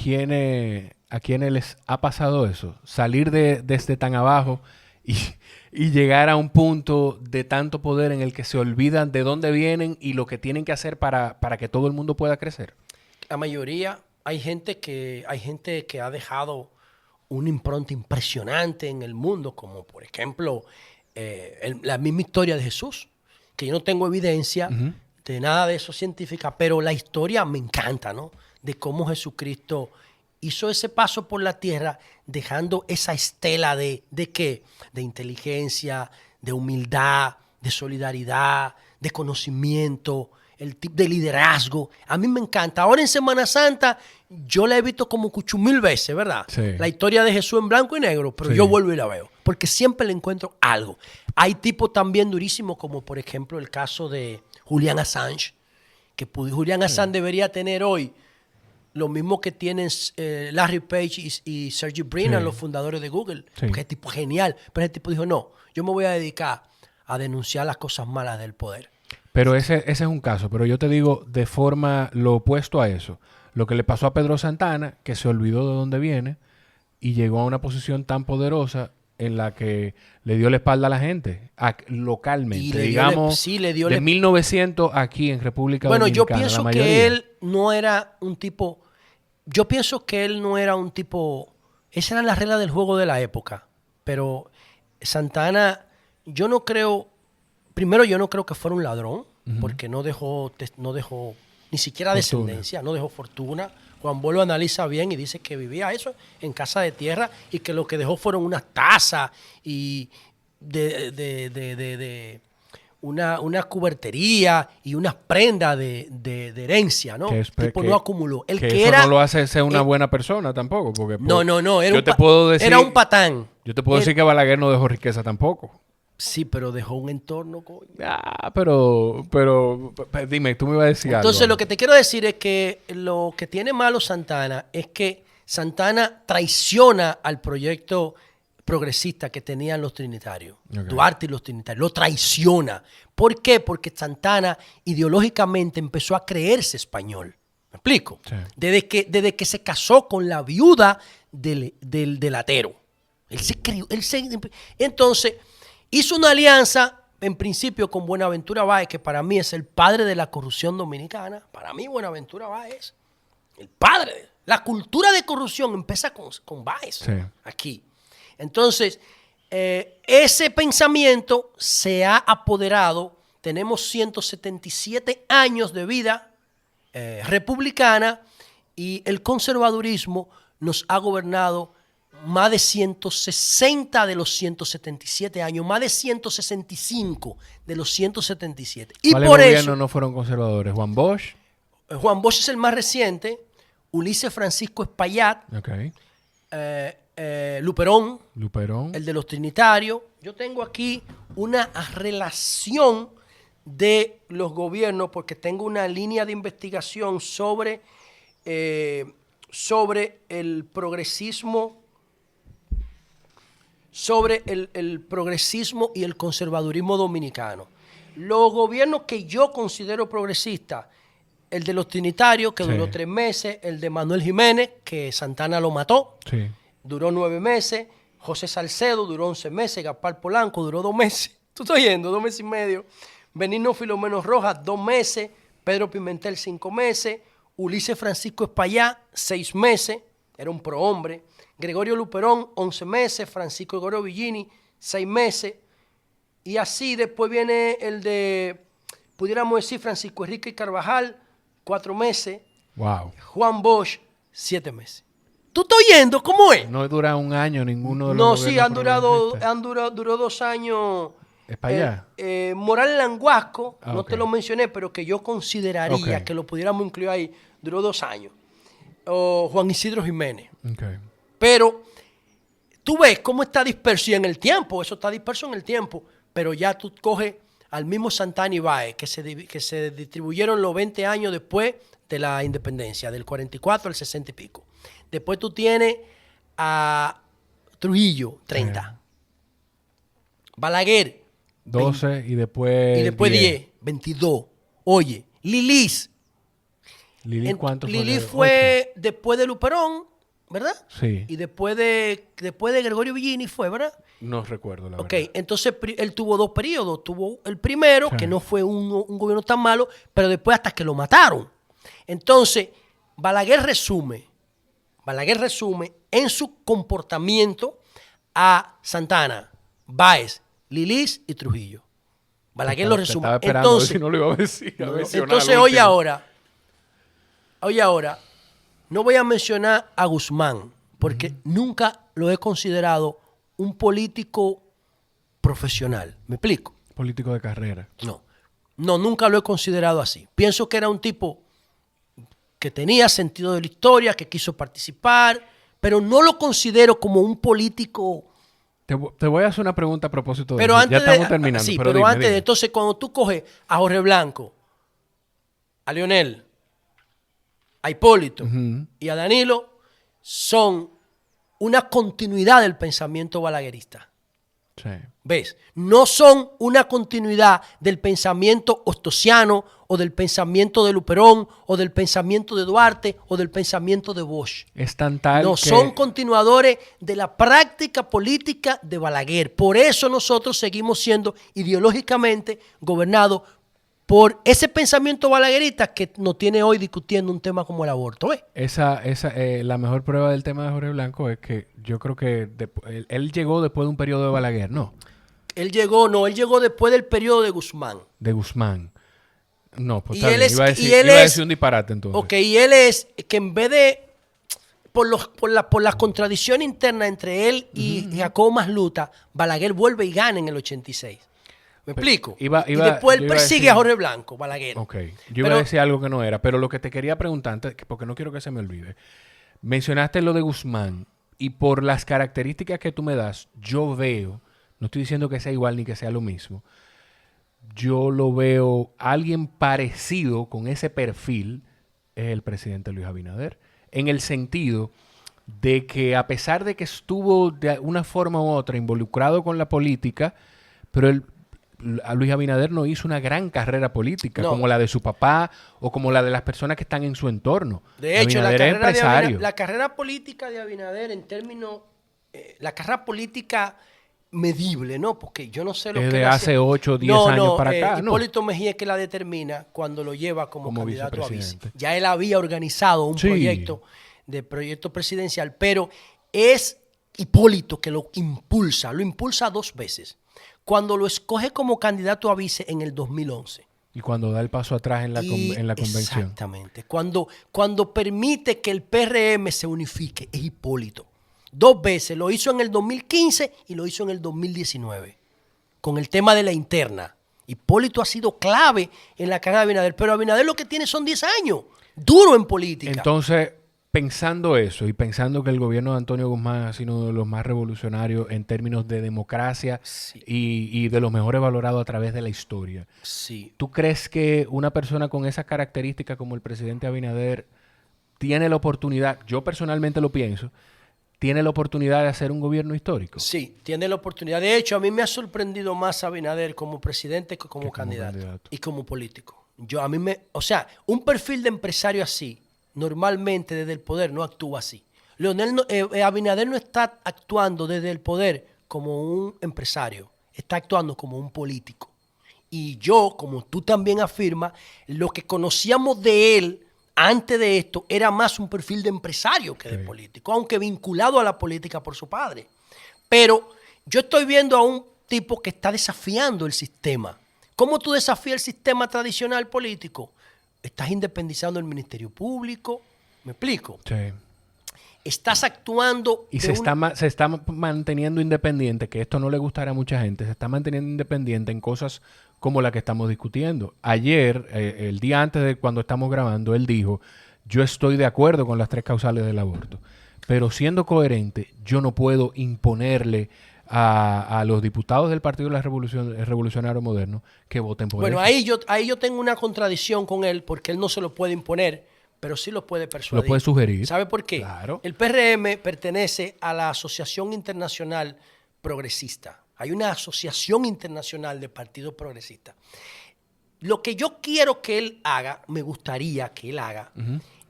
a quiénes les ha pasado eso? Salir desde tan abajo y llegar a un punto de tanto poder en el que se olvidan de dónde vienen y lo que tienen que hacer para que todo el mundo pueda crecer. La mayoría, hay gente que ha dejado una impronta impresionante en el mundo, como por ejemplo la misma historia de Jesús, que yo no tengo evidencia de nada de eso científica, pero la historia me encanta, ¿no? De cómo Jesucristo hizo ese paso por la tierra dejando esa estela ¿de qué? De inteligencia, de humildad, de solidaridad, de conocimiento, el tipo de liderazgo. A mí me encanta. Ahora en Semana Santa yo la he visto como 8,000 veces, ¿verdad? Sí. La historia de Jesús en blanco y negro, pero Sí. yo vuelvo y la veo, porque siempre le encuentro algo. Hay tipos también durísimos como por ejemplo el caso de Julian Assange, que Julian Assange debería tener hoy lo mismo que tienen Larry Page y Sergey Brin, Sí. los fundadores de Google. Sí. Porque es tipo genial. Pero ese tipo dijo, no, yo me voy a dedicar a denunciar las cosas malas del poder. Pero ese es un caso. Pero yo te digo de forma lo opuesto a eso. Lo que le pasó a Pedro Santana, que se olvidó de dónde viene y llegó a una posición tan poderosa en la que le dio la espalda a la gente, localmente. Y le dio digamos, sí, le dio de 1900 aquí en República Bueno, yo Dominicana. pienso la que mayoría. él no era un tipo... Yo pienso que él no era un tipo... Esas eran las reglas del juego de la época. Pero Santana, yo no creo... Primero, yo no creo que fuera un ladrón, porque no dejó ni siquiera Fortuna. descendencia, no dejó fortuna. Juan Bosch lo analiza bien y dice que vivía eso en casa de tierra y que lo que dejó fueron unas tazas y una cubertería y unas prendas de herencia, ¿no? Que El tipo no acumuló. El que que eso era, no lo hace ser una buena persona tampoco. Porque no, yo te puedo decir, era un patán. Yo te puedo decir que Balaguer no dejó riqueza tampoco. Sí, pero dejó un entorno, coño. Pero dime, tú me ibas a decir Entonces, algo. lo que te quiero decir es que lo que tiene malo Santana es que Santana traiciona al proyecto progresista que tenían los trinitarios. Okay. Duarte y los trinitarios. Lo traiciona. ¿Por qué? Porque Santana ideológicamente empezó a creerse español. ¿Me explico? Sí. Desde que se casó con la viuda del atero. Él se creyó. Entonces, hizo una alianza, en principio, con Buenaventura Báez, que para mí es el padre de la corrupción dominicana. Para mí, Buenaventura Báez, el padre. La cultura de corrupción empieza con Báez, Sí. aquí. Entonces, ese pensamiento se ha apoderado. Tenemos 177 años de vida republicana y el conservadurismo nos ha gobernado más de 160 de los 177 años, más de 165 de los 177. Y ¿Cuáles por gobiernos eso, no fueron conservadores? ¿Juan Bosch? Juan Bosch es el más reciente, Ulises Francisco Espaillat, Ok. Luperón, Luperón. el de los trinitarios. Yo tengo aquí una relación de los gobiernos porque tengo una línea de investigación sobre el progresismo, sobre el progresismo y el conservadurismo dominicano. Los gobiernos que yo considero progresistas, el de los trinitarios, que Sí. duró 3 meses, el de Manuel Jiménez, que Santana lo mató, Sí. duró 9 meses, José Salcedo duró 11 meses, Gaspar Polanco duró 2 meses, tú estás oyendo, 2 meses y medio, Benigno Filomeno Rojas 2 meses, Pedro Pimentel 5 meses, Ulises Francisco Espaillat 6 meses, era un prohombre, Gregorio Luperón 11 meses, Francisco Gregorio Villini 6 meses, y así después viene el de, pudiéramos decir, Francisco Enrique Carvajal 4 meses, Wow. Juan Bosch 7 meses. ¿Tú estás oyendo cómo es? No dura un año ninguno de los No, gobiernos sí, progresistas. duró 2 años. ¿Es para allá? Morales Languasco, Ah, no ok. te lo mencioné, pero que yo consideraría Ok. que lo pudiéramos incluir ahí, duró 2 años. O Juan Isidro Jiménez. Ok. Pero tú ves cómo está disperso y en el tiempo, eso está disperso en el tiempo, pero ya tú coges al mismo Santana y Báez, que se distribuyeron los 20 años después de la independencia, del 44 al 60 y pico. Después tú tienes a Trujillo, 30. Balaguer, 12 y después y después 10, 22. Oye, Lilis. ¿Lili cuánto fue? Lilis ¿8? fue después de Luperón, ¿verdad? Sí. Y después de Gregorio Villini fue, ¿verdad? No recuerdo, la Ok, verdad. entonces él tuvo 2 periodos. Tuvo el primero, Sí. que no fue un gobierno tan malo, pero después hasta que lo mataron. Entonces, Balaguer resume en su comportamiento a Santana, Báez, Lilis y Trujillo. Balaguer lo Te resume. estaba esperando Entonces, si no lo iba a decir. A no, mencionar entonces al oye último. ahora, no voy a mencionar a Guzmán, porque nunca lo he considerado un político profesional. ¿Me explico? Político de carrera. No, nunca lo he considerado así. Pienso que era un tipo que tenía sentido de la historia, que quiso participar, pero no lo considero como un político. Te voy a hacer una pregunta a propósito de Pero eso. antes Ya estamos terminando. sí, pero pero dime, antes de dime. entonces, cuando tú coges a Jorge Blanco, a Leonel, a Hipólito y a Danilo, son una continuidad del pensamiento balaguerista. Sí. ¿Ves? No son una continuidad del pensamiento ostosiano o del pensamiento de Luperón o del pensamiento de Duarte o del pensamiento de Bosch. Es tan tal No que... son continuadores de la práctica política de Balaguer. Por eso nosotros seguimos siendo ideológicamente gobernados por ese pensamiento balaguerista que nos tiene hoy discutiendo un tema como el aborto. ¿Ves? La mejor prueba del tema de Jorge Blanco es que yo creo que él llegó después de un periodo de Balaguer, ¿no? Él llegó después del periodo de Guzmán. De Guzmán. No, pues Y está él bien. es- Iba a y decir, él iba a es- decir un disparate entonces. Ok, y él es que en vez de, por la contradicción interna entre él y Jacobo Masluta, Balaguer vuelve y gana en el 86. ¿Me explico? Y después él yo iba a persigue decir- a Jorge Blanco, Balaguer. Ok. Yo iba a decir algo que no era, pero lo que te quería preguntar antes, porque no quiero que se me olvide. Mencionaste lo de Guzmán y por las características que tú me das, yo veo, no estoy diciendo que sea igual ni que sea lo mismo, yo lo veo alguien parecido con ese perfil es el presidente Luis Abinader, en el sentido de que a pesar de que estuvo de una forma u otra involucrado con la política, pero a Luis Abinader no hizo una gran carrera política No. como la de su papá o como la de las personas que están en su entorno. De hecho, Abinader es empresario. la carrera política de Abinader en términos, la carrera política medible, ¿no? Porque yo no sé lo Es que de él hace hacía. 8 o 10 años para acá, ¿no? Hipólito Mejía es que la determina cuando lo lleva como candidato a vice. vicepresidente. Ya él había organizado un Sí. proyecto presidencial, pero es Hipólito que lo impulsa 2 veces. Cuando lo escoge como candidato a vice en el 2011. Y cuando da el paso atrás en la convención. Exactamente. Cuando permite que el PRM se unifique, es Hipólito. 2 veces. Lo hizo en el 2015 y lo hizo en el 2019. Con el tema de la interna. Hipólito ha sido clave en la carrera de Abinader. Pero Abinader lo que tiene son 10 años. Duro en política. Entonces, pensando eso y pensando que el gobierno de Antonio Guzmán ha sido uno de los más revolucionarios en términos de democracia Sí. y de los mejores valorados a través de la historia, Sí. ¿tú crees que una persona con esas características como el presidente Abinader tiene la oportunidad, yo personalmente lo pienso, tiene la oportunidad de hacer un gobierno histórico? Sí, tiene la oportunidad. De hecho, a mí me ha sorprendido más Abinader como presidente que como candidato y como político. Un perfil de empresario así, normalmente desde el poder no actúa así. Abinader no está actuando desde el poder como un empresario, está actuando como un político. Y yo, como tú también afirmas, lo que conocíamos de él antes de esto era más un perfil de empresario que de político, aunque vinculado a la política por su padre. Pero yo estoy viendo a un tipo que está desafiando el sistema. ¿Cómo tú desafías el sistema tradicional político? Estás independizando el Ministerio Público, ¿me explico? Sí. estás actuando... Y se está manteniendo independiente, que esto no le gustará a mucha gente, se está manteniendo independiente en cosas como la que estamos discutiendo. Ayer, el día antes de cuando estamos grabando, él dijo, yo estoy de acuerdo con las 3 causales del aborto, pero siendo coherente, yo no puedo imponerle a los diputados del Partido de la Revolución Revolucionario Moderno que voten por eso. Bueno, ahí yo tengo una contradicción con él, porque él no se lo puede imponer, pero sí lo puede persuadir. Lo puede sugerir. ¿Sabe por qué? Claro. El PRM pertenece a la Asociación Internacional Progresista. Hay una asociación internacional de partidos progresistas. Lo que yo quiero que él haga, me gustaría que él haga,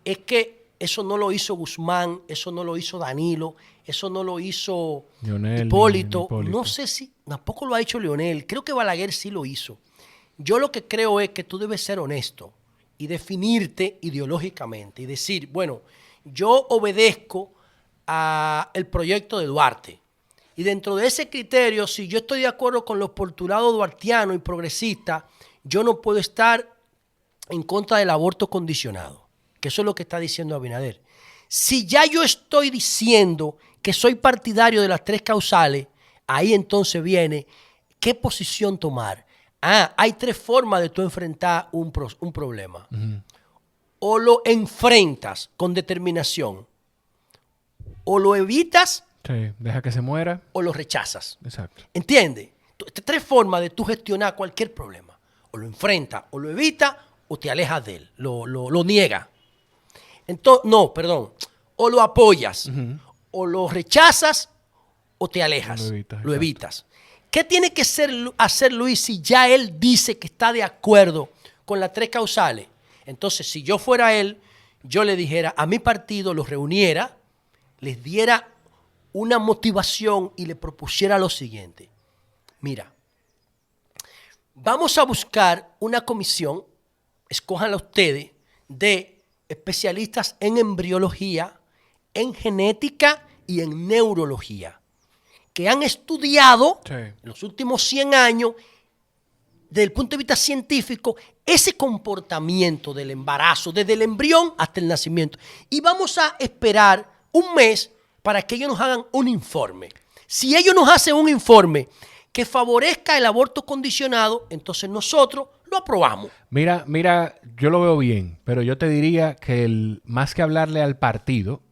es que eso no lo hizo Guzmán, eso no lo hizo Danilo, eso no lo hizo Leonel, Hipólito. No sé si, tampoco lo ha hecho Leonel. Creo que Balaguer sí lo hizo. Yo lo que creo es que tú debes ser honesto y definirte ideológicamente y decir, bueno, yo obedezco al proyecto de Duarte. Y dentro de ese criterio, si yo estoy de acuerdo con los postulados duartianos y progresistas, yo no puedo estar en contra del aborto condicionado, que eso es lo que está diciendo Abinader. Si ya yo estoy diciendo que soy partidario de las 3 causales, ahí entonces viene qué posición tomar. Hay 3 formas de tú enfrentar un problema. O lo enfrentas con determinación, o lo evitas, sí, deja que se muera, o lo rechazas. Exacto. ¿Entiendes? 3 formas de tú gestionar cualquier problema. O lo enfrentas, o lo evitas, o te alejas de él, lo niegas. Entonces, o lo apoyas, o lo rechazas, o te alejas, lo evitas. ¿Qué tiene que hacer Luis si ya él dice que está de acuerdo con las 3 causales? Entonces, si yo fuera él, yo le dijera a mi partido, los reuniera, les diera una motivación y le propusiera lo siguiente. Mira, vamos a buscar una comisión, escójanla ustedes, de especialistas en embriología, en genética y en neurología, que han estudiado en los últimos 100 años, desde el punto de vista científico, ese comportamiento del embarazo, desde el embrión hasta el nacimiento. Y vamos a esperar un mes para que ellos nos hagan un informe. Si ellos nos hacen un informe que favorezca el aborto condicionado, entonces nosotros lo aprobamos. Mira, yo lo veo bien, pero yo te diría que más que hablarle al partido,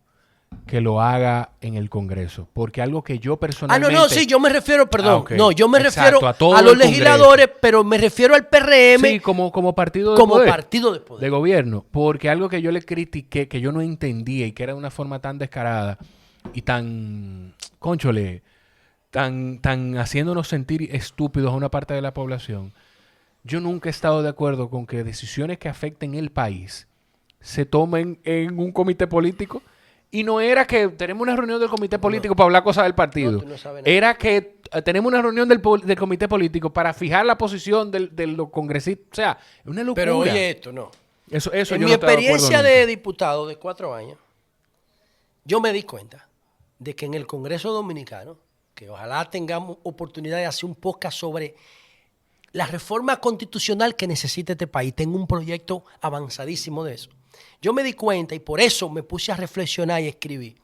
que lo haga en el Congreso, porque algo que yo personalmente... sí, yo me refiero, perdón, okay. No, yo me Exacto, refiero a los legisladores, pero me refiero al PRM. Sí, como partido de como poder. Partido de poder. De gobierno, porque algo que yo le critiqué, que yo no entendía y que era de una forma tan descarada y tan, cónchole, tan haciéndonos sentir estúpidos a una parte de la población. Yo nunca he estado de acuerdo con que decisiones que afecten el país se tomen en un comité político. Y no era que tenemos una reunión del comité político para hablar cosas del partido. Era que tenemos una reunión del comité político para fijar la posición de los congresistas. O sea, es una locura. Pero oye esto, no. Eso en yo mi no estaba experiencia de de diputado de 4 años, yo me di cuenta de que en el Congreso Dominicano, que ojalá tengamos oportunidad de hacer un podcast sobre la reforma constitucional que necesita este país. Tengo un proyecto avanzadísimo de eso. Yo me di cuenta, y por eso me puse a reflexionar y escribir,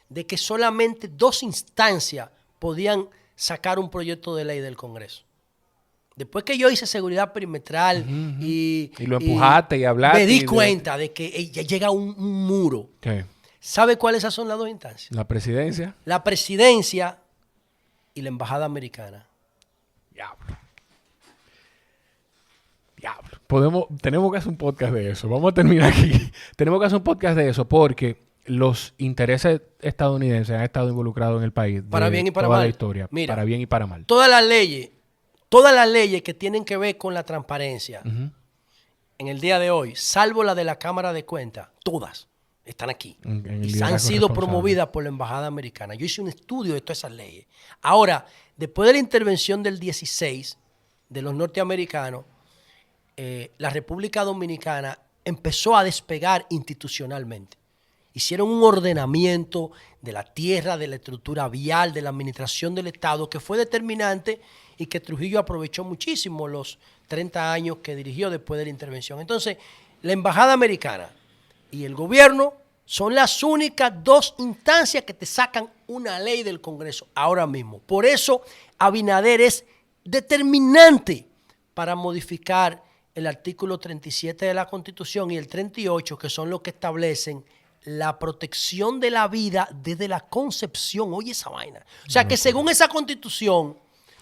de que solamente 2 instancias podían sacar un proyecto de ley del Congreso. Después que yo hice seguridad perimetral y lo empujaste y hablaste. Me di cuenta de que ya llega un muro. ¿Qué? ¿Sabe cuáles son las 2 instancias? La presidencia. La presidencia y la embajada americana. Diablo. Tenemos que hacer un podcast de eso. Vamos a terminar aquí. Tenemos que hacer un podcast de eso porque los intereses estadounidenses han estado involucrados en el país. Para bien y para toda mal. La historia. Mira, para bien y para mal. Todas las leyes que tienen que ver con la transparencia en el día de hoy, salvo la de la Cámara de Cuentas, todas están aquí. Y han sido promovidas por la embajada americana. Yo hice un estudio de todas esas leyes. Ahora, después de la intervención del 16 de los norteamericanos, la República Dominicana empezó a despegar institucionalmente. Hicieron un ordenamiento de la tierra, de la estructura vial, de la administración del Estado, que fue determinante y que Trujillo aprovechó muchísimo los 30 años que dirigió después de la intervención. Entonces, la embajada americana y el gobierno Son las únicas dos instancias que te sacan una ley del Congreso ahora mismo. Por eso Abinader es determinante para modificar el artículo 37 de la Constitución y el 38, que son los que establecen la protección de la vida desde la concepción. Oye esa vaina. O sea que según esa Constitución,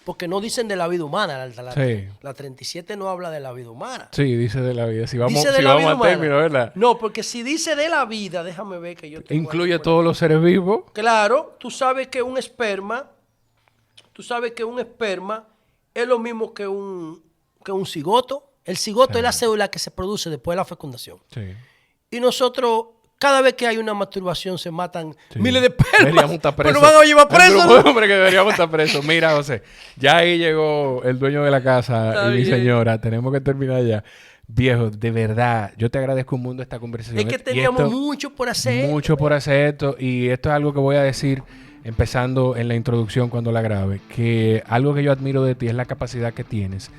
porque no dicen de la vida humana, la 37 no habla de la vida humana. Sí, dice de la vida. Si vamos, Dice de si la vamos vida a humana. término, ¿verdad? No, porque si dice de la vida, déjame ver que yo tengo Incluye algo por todos los seres vivos. Claro, tú sabes que un esperma es lo mismo que un cigoto. El cigoto es la célula que se produce después de la fecundación. Sí. Y nosotros, cada vez que hay una masturbación, se matan Sí. miles de espermas. Deberíamos estar Pero presos. nos van a llevar Hay un presos. grupo de ¿no? hombres que deberíamos estar presos. Mira, José, ya ahí llegó el dueño de la casa Está y mi bien. señora. Tenemos que terminar ya. Viejo, de verdad, yo te agradezco un mundo esta conversación. Es que Y teníamos esto- mucho por hacer. mucho por hacer esto. Y esto es algo que voy a decir empezando en la introducción cuando la grabe. Que algo que yo admiro de ti es la capacidad que tienes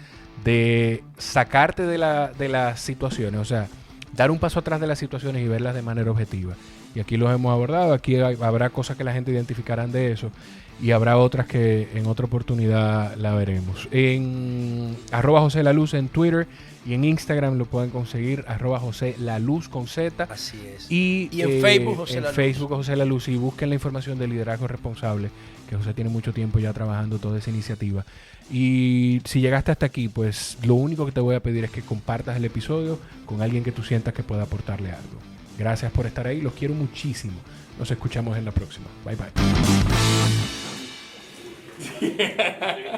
de sacarte de las situaciones. O sea, dar un paso atrás de las situaciones y verlas de manera objetiva. Y aquí los hemos abordado. Aquí habrá cosas que la gente identificarán de eso. Y habrá otras que en otra oportunidad la veremos. En @José en Twitter y en Instagram lo pueden conseguir @José con Z. Así es. Y en Facebook, José en La Luz. Facebook, José La Luz. Y busquen la información de liderazgo responsable, que José tiene mucho tiempo ya trabajando toda esa iniciativa. Y si llegaste hasta aquí, pues lo único que te voy a pedir es que compartas el episodio con alguien que tú sientas que pueda aportarle algo. Gracias por estar ahí, los quiero muchísimo. Nos escuchamos en la próxima. Bye bye.